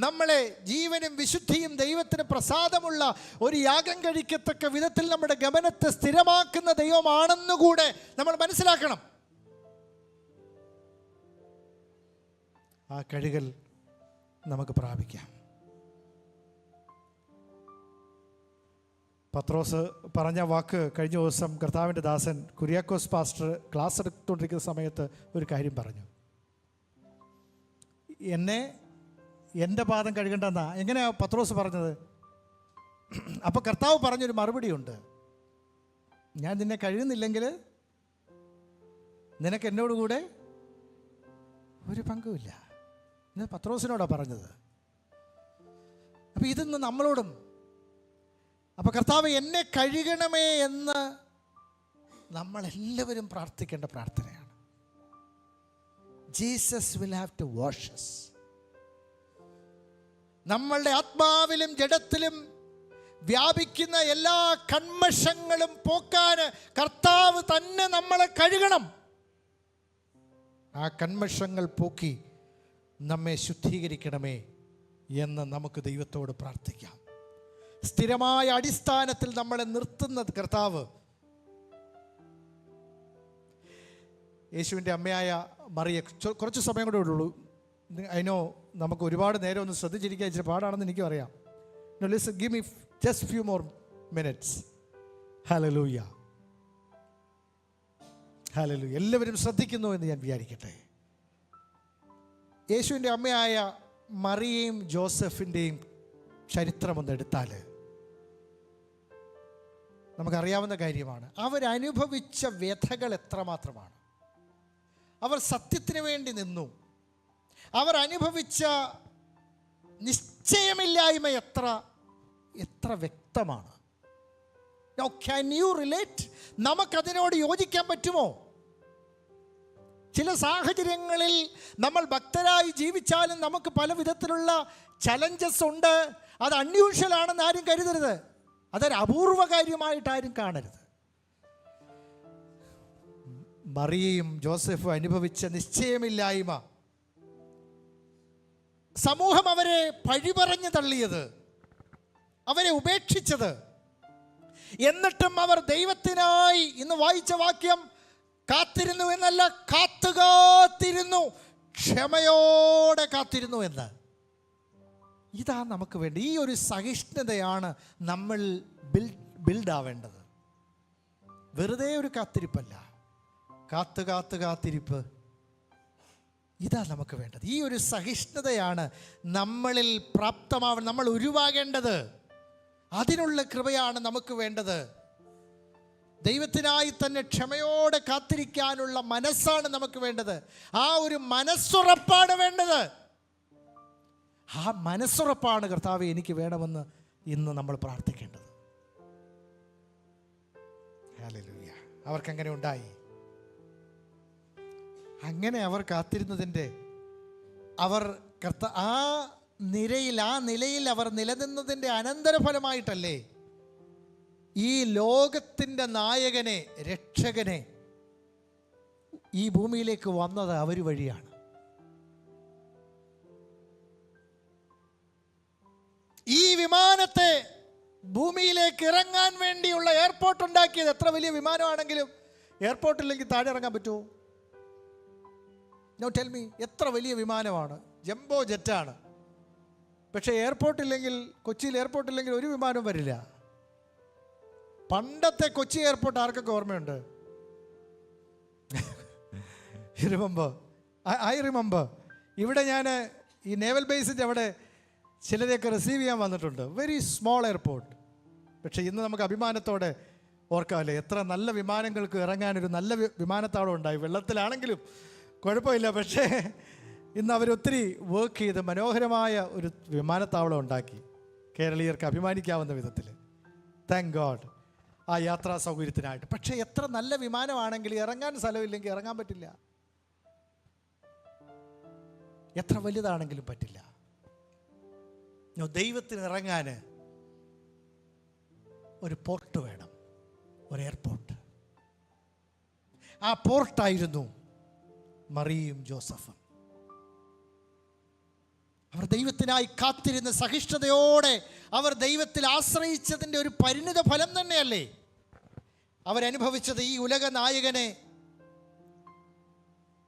നമ്മളെ ജീവനും വിശുദ്ധിയും ദൈവത്തിന് പ്രസാദമുള്ള ഒരു യാഗം കഴിക്കത്തക്ക വിധത്തിൽ നമ്മുടെ ഗമനത്തെ സ്ഥിരമാക്കുന്ന ദൈവമാണെന്നുകൂടെ നമ്മൾ മനസ്സിലാക്കണം. ആ കഴുകൽ നമുക്ക് പ്രാപിക്കാം. പത്രോസ് പറഞ്ഞ വാക്ക് കഴിഞ്ഞ ദിവസം കർത്താവിൻ്റെ ദാസൻ കുര്യാക്കോസ് പാസ്റ്റർ ക്ലാസ് എടുത്തുകൊണ്ടിരിക്കുന്ന സമയത്ത് ഒരു കാര്യം പറഞ്ഞു. എൻ്റെ പാദം കഴുകണ്ടെന്നാ. എങ്ങനെയാണ് പത്രോസ് പറഞ്ഞത്? അപ്പോൾ കർത്താവ് പറഞ്ഞൊരു മറുപടിയുണ്ട്, ഞാൻ നിന്നെ കഴുകുന്നില്ലെങ്കിൽ നിനക്ക് എന്നോട് കൂടെ ഒരു പങ്കുമില്ല. ഇത് പത്രോസിനോടാണ് പറഞ്ഞത്. അപ്പം ഇതിന്ന് നമ്മളോടും, അപ്പോൾ കർത്താവ് എന്നെ കഴുകണമേ എന്ന് നമ്മളെല്ലാവരും പ്രാർത്ഥിക്കേണ്ട പ്രാർത്ഥനയാണ്. Jesus will have to wash us. നമ്മളുടെ ആത്മാവിലും ജഡത്തിലും വ്യാപിക്കുന്ന എല്ലാ കന്മഷങ്ങളും പോക്കാൻ കർത്താവ് തന്നെ നമ്മളെ കഴുകണം. ആ കന്മഷങ്ങൾ പോക്കി നമ്മെ ശുദ്ധീകരിക്കണമേ എന്ന് നമുക്ക് ദൈവത്തോട് പ്രാർത്ഥിക്കാം. സ്ഥിരമായ അടിസ്ഥാനത്തിൽ നമ്മളെ നിർത്തുന്നത് കർത്താവ്. യേശുവിൻ്റെ അമ്മയായ മറിയ, കുറച്ച് സമയം കൂടെ ഉള്ളൂ. അതിനോ നമുക്ക് ഒരുപാട് നേരം ഒന്ന് ശ്രദ്ധിച്ചിരിക്കാൻ ഇച്ചിരി പാടാണെന്ന് എനിക്കും അറിയാം. Listen, give me just few more minutes. Hallelujah, hallelujah. എല്ലാവരും ശ്രദ്ധിക്കുന്നു എന്ന് ഞാൻ വിചാരിക്കട്ടെ. യേശുവിൻ്റെ അമ്മയായ മറിയയും ജോസഫിൻ്റെയും ചരിത്രമൊന്നെടുത്താൽ നമുക്കറിയാവുന്ന കാര്യമാണ്. അവരനുഭവിച്ച വ്യഥകൾ എത്രമാത്രമാണ്. അവർ സത്യത്തിന് വേണ്ടി നിന്നു. അവർ അനുഭവിച്ച നിശ്ചയമില്ലായ്മ എത്ര വ്യക്തമാണ്. Now, can you relate? നമുക്കതിനോട് യോജിക്കാൻ പറ്റുമോ? ചില സാഹചര്യങ്ങളിൽ നമ്മൾ ഭക്തരായി ജീവിച്ചാലും നമുക്ക് പല വിധത്തിലുള്ള ചലഞ്ചസ് ഉണ്ട്. അത് അൺയൂഷ്വൽ ആണെന്ന് ആരും കരുതരുത്. അതൊരു അപൂർവ കാര്യമായിട്ട് ആരും കാണരുത്. മറിയയും ജോസഫും അനുഭവിച്ച നിശ്ചയമില്ലായ്മ, സമൂഹം അവരെ പഴിപറഞ്ഞു തള്ളിയത്, അവരെ ഉപേക്ഷിച്ചത്, എന്നിട്ടും അവർ ദൈവത്തിനായി, ഇന്ന് വായിച്ച വാക്യം, കാത്തിരുന്നു എന്നല്ല, കാത്തുകാത്തിരുന്നു, ക്ഷമയോടെ കാത്തിരുന്നു എന്ന്. ഇതാ നമുക്ക് വേണ്ടി. ഈ ഒരു സഹിഷ്ണുതയാണ് നമ്മൾ ബിൽഡാവേണ്ടത്. വെറുതെ ഒരു കാത്തിരിപ്പല്ല, കാത്തിരിപ്പ്. ഇതാ നമുക്ക് വേണ്ടത്. ഈ ഒരു സഹിഷ്ണുതയാണ് നമ്മളിൽ പ്രാപ്തമാവണം, നമ്മൾ ഉരുവാകേണ്ടത്. അതിനുള്ള കൃപയാണ് നമുക്ക് വേണ്ടത്. ദൈവത്തിനായി തന്നെ ക്ഷമയോടെ കാത്തിരിക്കാനുള്ള മനസ്സാണ് നമുക്ക് വേണ്ടത്. ആ ഒരു മനസ്സുറപ്പാണ് വേണ്ടത്. ആ മനസ്സുറപ്പാണ് കർത്താവേ എനിക്ക് വേണമെന്ന് ഇന്ന് നമ്മൾ പ്രാർത്ഥിക്കേണ്ടത്. ഹല്ലേലൂയ. അവർക്കങ്ങനെ ഉണ്ടായി. അങ്ങനെ അവർ കാത്തിരുന്നതിൻ്റെ, അവർ ആ നിലയിൽ അവർ നിലനിന്നതിൻ്റെ അനന്തരഫലമായിട്ടല്ലേ ഈ ലോകത്തിൻ്റെ നായകനെ, രക്ഷകനെ ഈ ഭൂമിയിലേക്ക് വന്നത് അവർ വഴിയാണ്. ഈ വിമാനത്തെ ഭൂമിയിലേക്ക് ഇറങ്ങാൻ വേണ്ടിയുള്ള എയർപോർട്ട് ഉണ്ടാക്കിയത്, എത്ര വലിയ വിമാനമാണെങ്കിലും എയർപോർട്ടില്ലെങ്കിൽ താഴെ ഇറങ്ങാൻ പറ്റുമോ? No tell me. എത്ര വലിയ വിമാനമാണ്, ജംബോ ജെറ്റാണ്. പക്ഷേ എയർപോർട്ടില്ലെങ്കിൽ, കൊച്ചിയിൽ എയർപോർട്ടില്ലെങ്കിൽ ഒരു വിമാനവും വരില്ല. പണ്ടത്തെ കൊച്ചി എയർപോർട്ട് ആർക്കൊക്കെ ഓർമ്മയുണ്ട്? I remember. ഇവിടെ ഞാൻ ഈ നേവൽ ബേസിൻ്റെ അവിടെ ചിലരെയൊക്കെ റിസീവ് ചെയ്യാൻ വന്നിട്ടുണ്ട്. Very small airport. പക്ഷേ ഇന്ന് നമുക്ക് അഭിമാനത്തോടെ ഓർക്കാമല്ലേ, എത്ര നല്ല വിമാനങ്ങൾക്ക് ഇറങ്ങാനൊരു നല്ല വിമാനത്താവളം ഉണ്ടായി. വെള്ളത്തിലാണെങ്കിലും കുഴപ്പമില്ല, പക്ഷേ ഇന്ന് അവരൊത്തിരി വർക്ക് ചെയ്ത് മനോഹരമായ ഒരു വിമാനത്താവളം ഉണ്ടാക്കി, കേരളീയർക്ക് അഭിമാനിക്കാവുന്ന വിധത്തിൽ. താങ്ക് ഗോഡ് ആ യാത്രാ സൗകര്യത്തിനായിട്ട്. പക്ഷേ എത്ര നല്ല വിമാനമാണെങ്കിൽ ഇറങ്ങാൻ സ്ഥലമില്ലെങ്കിൽ ഇറങ്ങാൻ പറ്റില്ല. എത്ര വലുതാണെങ്കിലും പറ്റില്ല. ദൈവത്തിന് ഇറങ്ങാൻ ഒരു പോർട്ട് വേണം, ഒരു എയർപോർട്ട്. ആ പോർട്ടായിരുന്നു മറിയയും ജോസഫും. അവർ ദൈവത്തിനായി കാത്തിരുന്ന സഹിഷ്ണുതയോടെ അവർ ദൈവത്തിൽ ആശ്രയിച്ചതിൻ്റെ ഒരു പരിണിത ഫലം തന്നെയല്ലേ അവരനുഭവിച്ചത്. ഈ ഉലക നായകനെ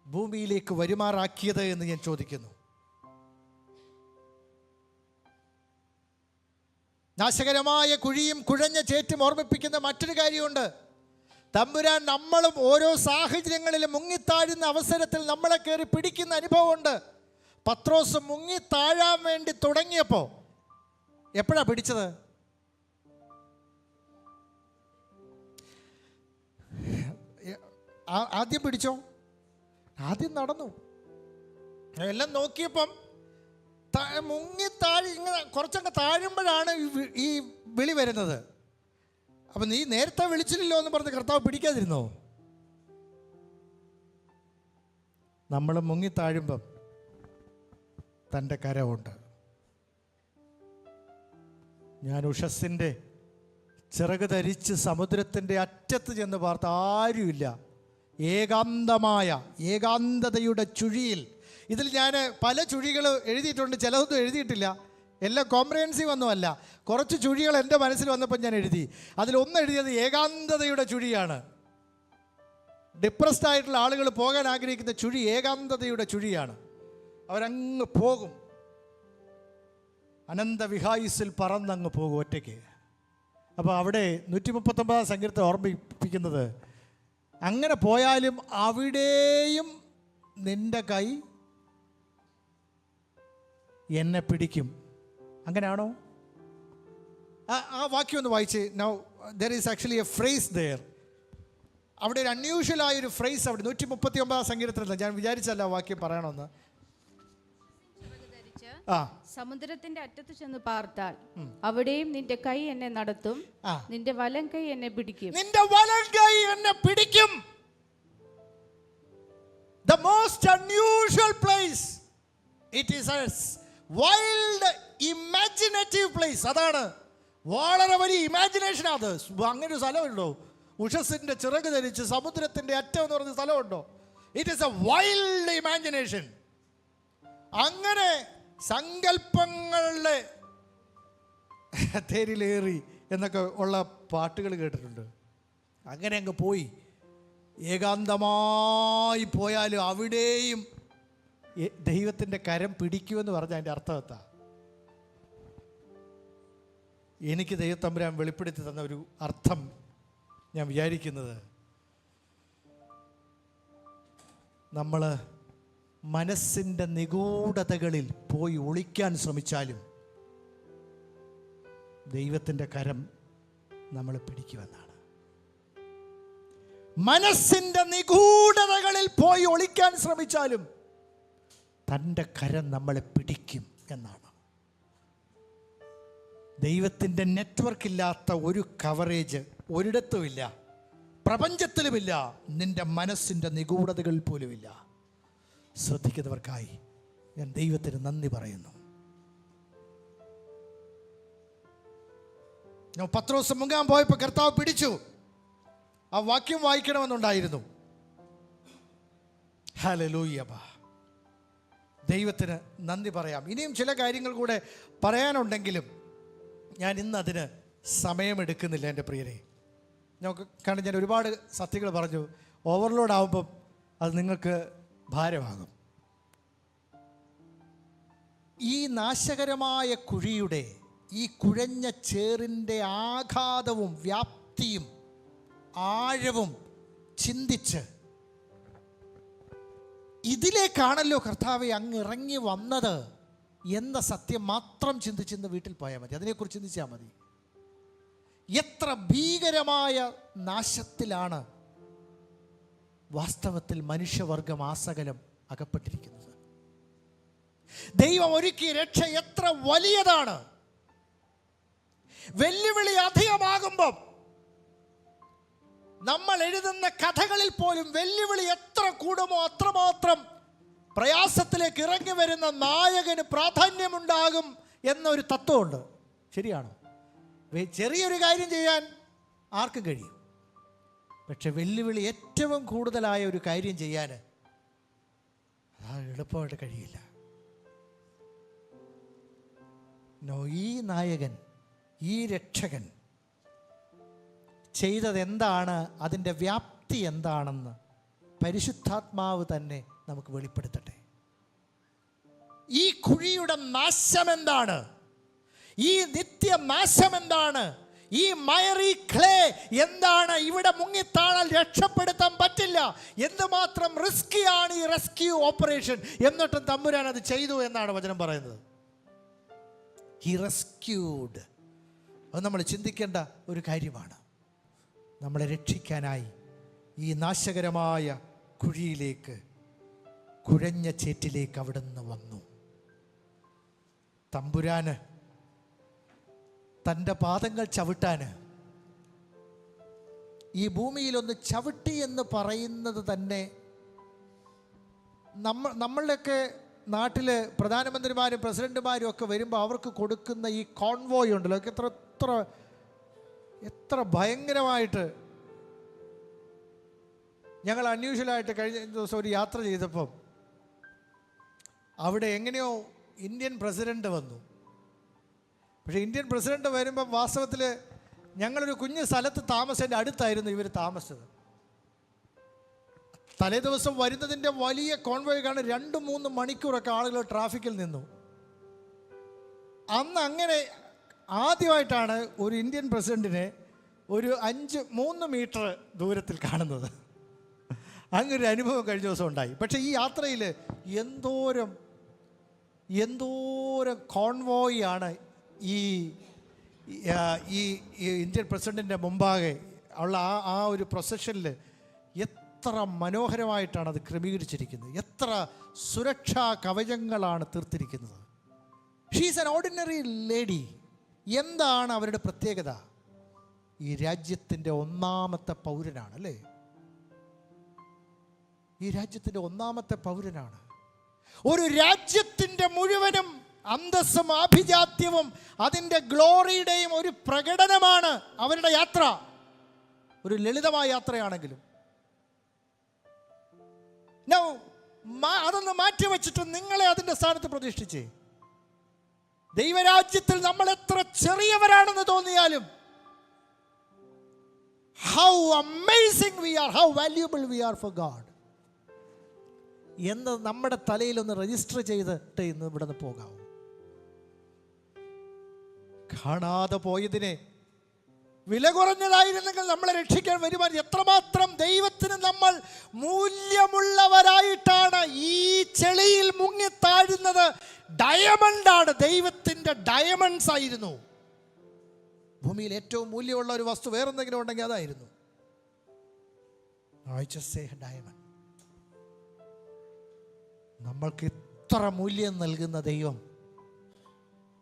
ഭൂമിയിലേക്ക് വരുമാറാക്കിയത് എന്ന് ഞാൻ ചോദിക്കുന്നു. നാശകരമായ കുഴിയും കുഴഞ്ഞ ചേറ്റും ഓർമ്മിപ്പിക്കുന്ന മറ്റൊരു കാര്യമുണ്ട്. തമ്പുരാൻ നമ്മളും ഓരോ സാഹചര്യങ്ങളിലും മുങ്ങിത്താഴുന്ന അവസരത്തിൽ നമ്മളെ കയറി പിടിക്കുന്ന അനുഭവമുണ്ട്. പത്രോസ് മുങ്ങിത്താഴാൻ വേണ്ടി തുടങ്ങിയപ്പോൾ എപ്പോഴാ പിടിച്ചത്? ആദ്യം പിടിച്ചോ? ആദ്യം നടന്നു. എല്ലാം നോക്കിയപ്പം മുങ്ങിത്താഴി ഇങ്ങനെ കുറച്ചൊക്കെ താഴുമ്പോഴാണ് ഈ വിളി വരുന്നത്. അപ്പം നീ നേരത്തെ വിളിച്ചില്ലല്ലോ എന്ന് പറഞ്ഞ് കർത്താവ് പിടിക്കാതിരുന്നോ? നമ്മൾ മുങ്ങിത്താഴുമ്പം തൻ്റെ കരമുണ്ട്. ഞാൻ ഉഷസ്സിൻ്റെ ചിറക് ധരിച്ച് സമുദ്രത്തിൻ്റെ അറ്റത്ത് ചെന്ന് പാർത്ത് ആരുമില്ല, ഏകാന്തതയുടെ ചുഴിയിൽ. ഇതിൽ ഞാൻ പല ചുഴികൾ എഴുതിയിട്ടുണ്ട്, ചിലതൊന്നും എഴുതിയിട്ടില്ല, എല്ലാം കോംപ്രഹെൻസീവ് ഒന്നുമല്ല. കുറച്ച് ചുഴികൾ എൻ്റെ മനസ്സിൽ വന്നപ്പോൾ ഞാൻ എഴുതി. അതിലൊന്ന് എഴുതിയത് ഏകാന്തതയുടെ ചുഴിയാണ്. ഡിപ്രസ്ഡ് ആയിട്ടുള്ള ആളുകൾ പോകാൻ ആഗ്രഹിക്കുന്ന ചുഴി ഏകാന്തതയുടെ ചുഴിയാണ്. അവരങ്ങ് പോകും, അനന്തവിഹായുസിൽ പറന്നങ്ങ് പോകും ഒറ്റയ്ക്ക്. അപ്പോൾ അവിടെ 139 സങ്കീർത്തനം ഓർമ്മിപ്പിക്കുന്നത്, അങ്ങനെ പോയാലും അവിടെയും നിൻ്റെ കൈ എന്നെ പിടിക്കും. അങ്ങനെയാണോ? ആ വാക്യം ഒന്ന് വായിച്ച്. Now there is actually a phrase there. അവിടെ ഒരു അൺയൂഷ്വൽ ആയൊരു ഫ്രേസ് അവിടെ 139 സങ്കീർത്തനത്തിൽ. ഞാൻ വിചാരിച്ചല്ല വാക്യം പറയണമെന്ന്. സമുദ്രത്തിന്റെ അറ്റത്ത് ചെന്ന് പാർത്താൽ അവിടെയും നിന്റെ കൈ എന്നെ നടത്തും, നിന്റെ വലം കൈ എന്നെ പിടിക്കും. നിന്റെ വലം കൈ എന്നെ പിടിക്കും. The most unusual place. It is a wild imaginative place. അതാണ് വളരെ വലിയ ഇമാജിനേഷൻ. അത് അങ്ങനെ ഒരു സ്ഥലമുണ്ടോ? ഉഷസിൻ്റെ ചിറക് ധരിച്ച് സമുദ്രത്തിൻ്റെ അറ്റം എന്ന് പറഞ്ഞ സ്ഥലമുണ്ടോ? It is a wild imagination. അങ്ങനെ സങ്കല്പങ്ങളുടെ തേരിലേറി എന്നൊക്കെ ഉള്ള പാട്ടുകൾ കേട്ടിട്ടുണ്ട്. അങ്ങനെ അങ്ങ് പോയി ഏകാന്തമായി പോയാലും അവിടെയും ദൈവത്തിൻ്റെ കരം പിടിക്കുമെന്ന് പറഞ്ഞാൽ അതിൻ്റെ അർത്ഥം എത്താ? എനിക്ക് ദൈവത്തമ്പുരാൻ വെളിപ്പെടുത്തി തന്ന ഒരു അർത്ഥം ഞാൻ വിചാരിക്കുന്നത്, നമ്മൾ മനസ്സിൻ്റെ നിഗൂഢതകളിൽ പോയി ഒളിക്കാൻ ശ്രമിച്ചാലും ദൈവത്തിൻ്റെ കരം നമ്മളെ പിടിക്കുമെന്നാണ്. മനസ്സിൻ്റെ നിഗൂഢതകളിൽ പോയി ഒളിക്കാൻ ശ്രമിച്ചാലും തൻ്റെ കരം നമ്മളെ പിടിക്കും എന്നാണ്. ദൈവത്തിൻ്റെ നെറ്റ്വർക്ക് ഇല്ലാത്ത ഒരു കവറേജ് ഒരിടത്തുമില്ല, പ്രപഞ്ചത്തിലുമില്ല, നിൻ്റെ മനസ്സിൻ്റെ നിഗൂഢതകളിൽ പോലുമില്ല. ശ്രദ്ധിക്കുന്നവർക്കായി ഞാൻ ദൈവത്തിന് നന്ദി പറയുന്നു. ഞാൻ പത്രോസ് മുങ്ങാൻ പോയപ്പോൾ കർത്താവ് പിടിച്ചു. ആ വാക്യം വായിക്കണമെന്നുണ്ടായിരുന്നു. ഹല്ലേലൂയ. ദൈവത്തിന് നന്ദി പറയാം. ഇനിയും ചില കാര്യങ്ങൾ കൂടെ പറയാനുണ്ടെങ്കിലും ഞാൻ ഇന്ന് അതിന് സമയമെടുക്കുന്നില്ല എൻ്റെ പ്രിയരെ. കാരണം ഞാൻ ഒരുപാട് സത്യങ്ങൾ പറഞ്ഞു. ഓവർലോഡ് ആകുമ്പം അത് നിങ്ങൾക്ക് ഭാരമാകും. ഈ നാശകരമായ കുഴിയുടെ ഈ കുഴഞ്ഞ ചേറിൻ്റെ ആഘാതവും വ്യാപ്തിയും ആഴവും ചിന്തിച്ച് ഇതിലേക്കാണല്ലോ കർത്താവെ അങ്ങ് ഇറങ്ങി വന്നത് എന്ന സത്യം മാത്രം ചിന്തിച്ചിന്ന് വീട്ടിൽ പോയാൽ മതി. അതിനെക്കുറിച്ച് ചിന്തിച്ചാൽ മതി. എത്ര ഭീകരമായ നാശത്തിലാണ് വാസ്തവത്തിൽ മനുഷ്യവർഗം ആസകലം അകപ്പെട്ടിരിക്കുന്നത്. ദൈവം ഒരുക്കിയ രക്ഷ എത്ര വലിയതാണ്. വെല്ലുവിളി അധികമാകുമ്പം നമ്മൾ എഴുതുന്ന കഥകളിൽ പോലും വെല്ലുവിളി എത്ര കൂടുമോ അത്രമാത്രം പ്രയാസത്തിലേക്ക് ഇറങ്ങി വരുന്ന നായകന് പ്രാധാന്യമുണ്ടാകും എന്നൊരു തത്വമുണ്ട്. ശരിയാണോ? ചെറിയൊരു കാര്യം ചെയ്യാൻ ആർക്കും കഴിയും. പക്ഷെ വെല്ലുവിളി ഏറ്റവും കൂടുതലായ ഒരു കാര്യം ചെയ്യാൻ എളുപ്പമായിട്ട് കഴിയില്ല. ഈ നായകൻ, ഈ രക്ഷകൻ ചെയ്തത് എന്താണ്, അതിൻ്റെ വ്യാപ്തി എന്താണെന്ന് പരിശുദ്ധാത്മാവ് തന്നെ നമുക്ക് വെളിപ്പെടുത്തട്ടെ. ഈ കുഴിയുടെ നാശം എന്താണ്? ഈ നിത്യനാശം എന്താണ്? ഈ മയറി ക്ലേ എന്താണ്? ഇവിടെ മുങ്ങിത്താണാൽ രക്ഷപ്പെടുത്താൻ പറ്റില്ല. എന്തുമാത്രം റിസ്കിയാണ് ഈ റെസ്ക്യൂ ഓപ്പറേഷൻ. എന്നിട്ടും തമ്പുരാൻ അത് ചെയ്തു എന്നാണ് വചനം പറയുന്നത്. He rescued. അത് നമ്മൾ ചിന്തിക്കേണ്ട ഒരു കാര്യമാണ്. നമ്മളെ രക്ഷിക്കാനായി ഈ നാശകരമായ കുഴിയിലേക്ക്, കുഴഞ്ഞ ചേറ്റിലേക്ക് അവിടെ നിന്ന് വന്നു. തമ്പുരാന് തൻ്റെ പാദങ്ങൾ ചവിട്ടാന്, ഈ ഭൂമിയിലൊന്ന് ചവിട്ടി എന്ന് പറയുന്നത് തന്നെ നമ്മളുടെയൊക്കെ നാട്ടിൽ പ്രധാനമന്ത്രിമാരും പ്രസിഡന്റുമാരും ഒക്കെ വരുമ്പോൾ അവർക്ക് കൊടുക്കുന്ന ഈ കോൺവോയ് ഉണ്ടല്ലോ, എത്ര ഭയങ്കരമായിട്ട്. ഞങ്ങൾ അൺയൂഷ്വലായിട്ട് കഴിഞ്ഞ ദിവസം ഒരു യാത്ര ചെയ്തപ്പം അവിടെ എങ്ങനെയോ ഇന്ത്യൻ പ്രസിഡന്റ് വന്നു. പക്ഷേ ഇന്ത്യൻ പ്രസിഡന്റ് വരുമ്പം വാസ്തവത്തിൽ ഞങ്ങളൊരു കുഞ്ഞു സ്ഥലത്ത് താമസത്തിൻ്റെ അടുത്തായിരുന്നു ഇവർ താമസിച്ചത്. തലേ ദിവസം വരുന്നതിൻ്റെ വലിയ കോൺവോയ് കാണാൻ 2-3 മണിക്കൂറൊക്കെ ആളുകൾ ട്രാഫിക്കിൽ നിന്നു. അന്ന് അങ്ങനെ ആദ്യമായിട്ടാണ് ഒരു ഇന്ത്യൻ പ്രസിഡന്റിനെ ഒരു 3 മീറ്റർ ദൂരത്തിൽ കാണുന്നത്. അങ്ങനൊരു അനുഭവം കഴിഞ്ഞ ദിവസം ഉണ്ടായി. പക്ഷേ ഈ യാത്രയിൽ എന്തോരം കോൺവോയ് ആണ് ഈ ഇന്ത്യൻ പ്രസിഡന്റിൻ്റെ മുമ്പാകെ ഉള്ള ആ ഒരു പ്രൊസഷനിൽ എത്ര മനോഹരമായിട്ടാണ് അത് ക്രമീകരിച്ചിരിക്കുന്നത്. എത്ര സുരക്ഷാ കവചങ്ങളാണ് തീർത്തിരിക്കുന്നത്. She's an ordinary lady. എന്താണ് അവരുടെ പ്രത്യേകത? ഈ രാജ്യത്തിൻ്റെ 1ാമത്തെ പൗരനാണ് അല്ലേ? ഈ രാജ്യത്തിൻ്റെ 1ാമത്തെ പൗരനാണ്. ഒരു രാജ്യത്തിൻ്റെ മുഴുവനും അന്തസ്സും ആഭിജാത്യവും അതിൻ്റെ ഗ്ലോറിയുടെയും ഒരു പ്രകടനമാണ് അവരുടെ യാത്ര. ഒരു ലളിതമായ യാത്രയാണെങ്കിലും. അതൊന്ന് മാറ്റിവെച്ചിട്ട് നിങ്ങളെ അതിൻ്റെ സ്ഥാനത്ത് പ്രതിഷ്ഠിച്ചേ. ദൈവരാജ്യത്തിൽ നമ്മൾ എത്ര ചെറിയവരാണെന്ന് തോന്നിയാലും how amazing we are, how valuable we are for God എന്ന് നമ്മുടെ തലയിലൊന്ന് രജിസ്റ്റർ ചെയ്തിട്ട് ഇന്ന് ഇവിടെ നിന്ന് പോകാവൂ. കാണാതെ പോയതിനെ വില കുറഞ്ഞതായിരുന്നെങ്കിൽ നമ്മളെ രക്ഷിക്കാൻ വരുവാൻ എത്രമാത്രം ദൈവത്തിന് നമ്മൾ മൂല്യമുള്ളവരായിട്ടാണ് ഈ ചെളിയിൽ മുങ്ങിത്താഴുന്നത്. ഡയമണ്ടാണ്, ദൈവത്തിൻ്റെ ഡയമണ്ട്സ് ആയിരുന്നു. ഭൂമിയിൽ ഏറ്റവും മൂല്യമുള്ള ഒരു വസ്തു വേറെന്തെങ്കിലും ഉണ്ടെങ്കിൽ അതായിരുന്നു. ഡയമണ്ട്. നമ്മൾക്ക് ഇത്ര മൂല്യം നൽകുന്ന ദൈവം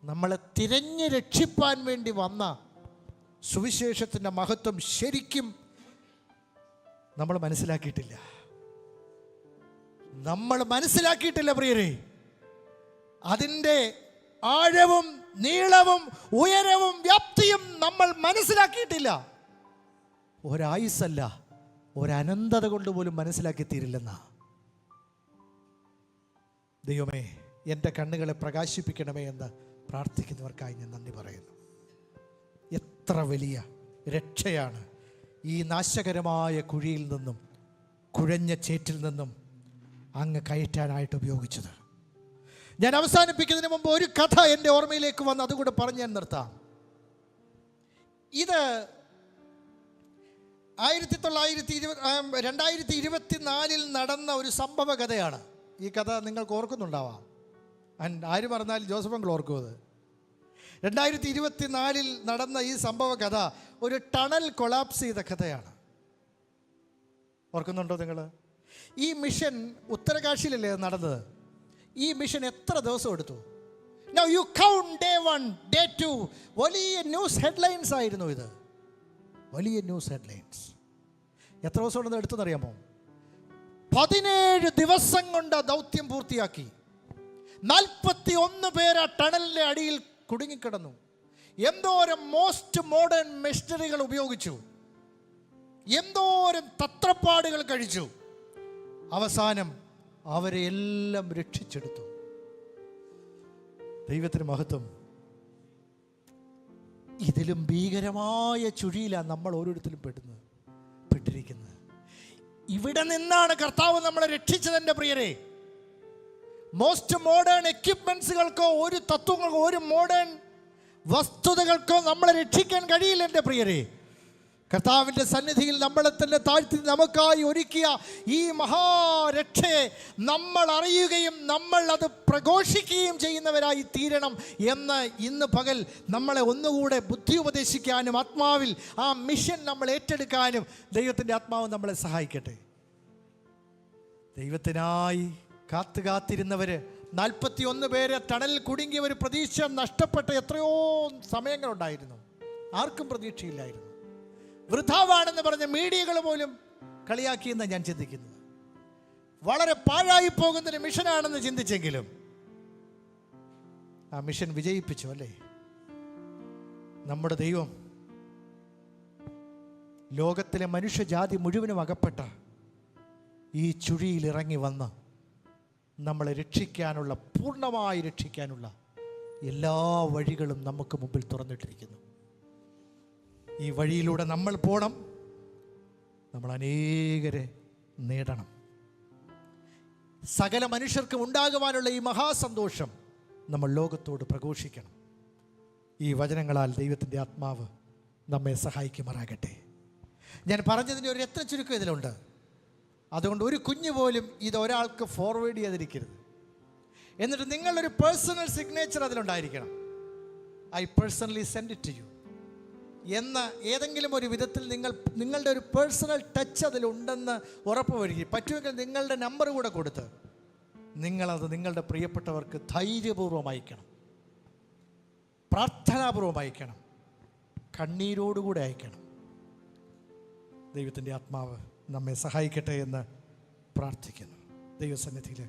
നമ്മളെ തിരഞ്ഞ് രക്ഷിപ്പാൻ വേണ്ടി വന്ന സുവിശേഷത്തിൻ്റെ മഹത്വം ശരിക്കും നമ്മൾ മനസ്സിലാക്കിയിട്ടില്ല. പ്രിയരെ. അതിൻ്റെ ആഴവും നീളവും ഉയരവും വ്യാപ്തിയും നമ്മൾ മനസ്സിലാക്കിയിട്ടില്ല. ഒരായുസല്ല, ഒരനന്തത കൊണ്ട് പോലും മനസ്സിലാക്കി തീരില്ലെന്നാ. ദൈവമേ, എൻ്റെ കണ്ണുകളെ പ്രകാശിപ്പിക്കണമേ എന്ന് പ്രാർത്ഥിക്കുന്നവർക്കായി ഞാൻ നന്ദി പറയുന്നു. എത്ര വലിയ രക്ഷയാണ് ഈ നാശകരമായ കുഴിയിൽ നിന്നും, കുഴഞ്ഞ ചേറ്റിൽ നിന്നും അങ്ങ് കയറ്റാനായിട്ട് ഉപയോഗിച്ചത്. ഞാൻ അവസാനിപ്പിക്കുന്നതിന് മുമ്പ് ഒരു കഥ എൻ്റെ ഓർമ്മയിലേക്ക് വന്ന് അതുകൂടെ പറഞ്ഞ് ഞാൻ നിർത്താം. ഇത് 2024 നടന്ന ഒരു സംഭവ കഥയാണ്. ഈ കഥ നിങ്ങൾക്ക് ഓർക്കുന്നുണ്ടാവാം. ആര് പറഞ്ഞാലും ജോസഫ് അങ്കിൾ ഓർക്കും. അത് 2024 നടന്ന ഈ സംഭവ കഥ ഒരു ടണൽ കൊളാപ്സ് ചെയ്ത കഥയാണ്. ഓർക്കുന്നുണ്ടോ നിങ്ങൾ? ഈ മിഷൻ ഉത്തരകാശിയിലല്ലേ നടന്നത്. ഈ മിഷൻ എത്ര ദിവസം എടുത്തു? Now you count day 1, day 2. വലിയ ന്യൂസ് ഹെഡ്ലൈൻസ് ആയിരുന്നു ഇത്. വലിയ ന്യൂസ് ഹെഡ്ലൈൻസ്. എത്ര ദിവസം കൊണ്ടത് എടുത്തെന്നറിയാമോ? 17 ദിവസം കൊണ്ട് ദൗത്യം പൂർത്തിയാക്കി. 41 പേര് ആ ടണലിൻ്റെ അടിയിൽ കുടുങ്ങിക്കിടന്നു. എന്തോരം മോസ്റ്റ് മോഡേൺ മെഷീനറികൾ ഉപയോഗിച്ചു, എന്തോരം തത്രപ്പാടുകൾ കഴിച്ചു. അവസാനം അവരെ എല്ലാം രക്ഷിച്ചെടുത്തു. ദൈവത്തിന് മഹത്വം. ഇതിലും ഭീകരമായ ചുഴിയിലാണ് നമ്മൾ ഓരോരുത്തരും പെട്ടിരിക്കുന്നത്. ഇവിടെ നിന്നാണ് കർത്താവ് നമ്മളെ രക്ഷിച്ചതെൻ്റെ പ്രിയരെ. മോസ്റ്റ് മോഡേൺ എക്യുപ്മെന്റ്സുകൾക്കോ ഒരു തത്വങ്ങൾക്കോ ഒരു മോഡേൺ വസ്തുതകൾക്കോ നമ്മളെ രക്ഷിക്കാൻ കഴിയില്ല എൻ്റെ പ്രിയരെ. കർത്താവിൻ്റെ സന്നിധിയിൽ നമ്മളെ തന്നെ താഴ്ത്തി നമുക്കായി ഒരുക്കിയ ഈ മഹാരക്ഷയെ നമ്മൾ അറിയുകയും നമ്മൾ അത് പ്രഘോഷിക്കുകയും ചെയ്യുന്നവരായി തീരണം എന്ന് ഇന്ന് പകൽ നമ്മളെ ഒന്നുകൂടെ ബുദ്ധി ഉപദേശിക്കാനും ആത്മാവിൽ ആ മിഷൻ നമ്മൾ ഏറ്റെടുക്കാനും ദൈവത്തിൻ്റെ ആത്മാവ് നമ്മളെ സഹായിക്കട്ടെ. ദൈവത്തിനായി കാത്തിരുന്നവര് 41 പേര് ടണലിൽ കുടുങ്ങിയ ഒരു പ്രതീക്ഷ നഷ്ടപ്പെട്ട എത്രയോ സമയങ്ങളുണ്ടായിരുന്നു. ആർക്കും പ്രതീക്ഷയില്ലായിരുന്നു. വൃഥാവാണെന്ന് പറഞ്ഞ മീഡിയകൾ പോലും കളിയാക്കിയെന്ന് ഞാൻ ചിന്തിക്കുന്നത്. വളരെ പാഴായി പോകുന്നൊരു മിഷനാണെന്ന് ചിന്തിച്ചെങ്കിലും ആ മിഷൻ വിജയിപ്പിച്ചു അല്ലേ? നമ്മുടെ ദൈവം ലോകത്തിലെ മനുഷ്യജാതി മുഴുവനും അകപ്പെട്ട ഈ ചുഴിയിൽ ഇറങ്ങി വന്ന് നമ്മളെ രക്ഷിക്കാനുള്ള, പൂർണ്ണമായി രക്ഷിക്കാനുള്ള എല്ലാ വഴികളും നമുക്ക് മുമ്പിൽ തുറന്നിട്ടിരിക്കുന്നു. ഈ വഴിയിലൂടെ നമ്മൾ പോകണം. നമ്മൾ അനേകരെ നേടണം. സകല മനുഷ്യർക്കും ഉണ്ടാകുവാനുള്ള ഈ മഹാസന്തോഷം നമ്മൾ ലോകത്തോട് പ്രഘോഷിക്കണം. ഈ വചനങ്ങളാൽ ദൈവത്തിൻ്റെ ആത്മാവ് നമ്മെ സഹായിക്കുമാറാകട്ടെ. ഞാൻ പറഞ്ഞതിൻ്റെ ഒരു രത്ന ചുരുക്കം ഇതിലുണ്ട്. അതുകൊണ്ട് ഒരു കുഞ്ഞു പോലും ഇത് ഒരാൾക്ക് ഫോർവേഡ് ചെയ്തിരിക്കരുത്. എന്നിട്ട് നിങ്ങളൊരു പേഴ്സണൽ സിഗ്നേച്ചർ അതിലുണ്ടായിരിക്കണം. I personally send it to you എന്ന ഏതെങ്കിലും ഒരു വിധത്തിൽ നിങ്ങളുടെ ഒരു പേഴ്സണൽ ടച്ച് അതിലുണ്ടെന്ന് ഉറപ്പ് വരികയും പറ്റുമെങ്കിൽ നിങ്ങളുടെ നമ്പർ കൂടെ കൊടുത്ത് നിങ്ങളത് നിങ്ങളുടെ പ്രിയപ്പെട്ടവർക്ക് ധൈര്യപൂർവ്വം അയക്കണം, പ്രാർത്ഥനാപൂർവ്വം അയക്കണം, കണ്ണീരോടുകൂടെ അയക്കണം. ദൈവത്തിൻ്റെ ആത്മാവ് നമ്മെ സഹായിക്കട്ടെ എന്ന് പ്രാർത്ഥിക്കുന്നു. ദൈവസന്നിധിയിൽ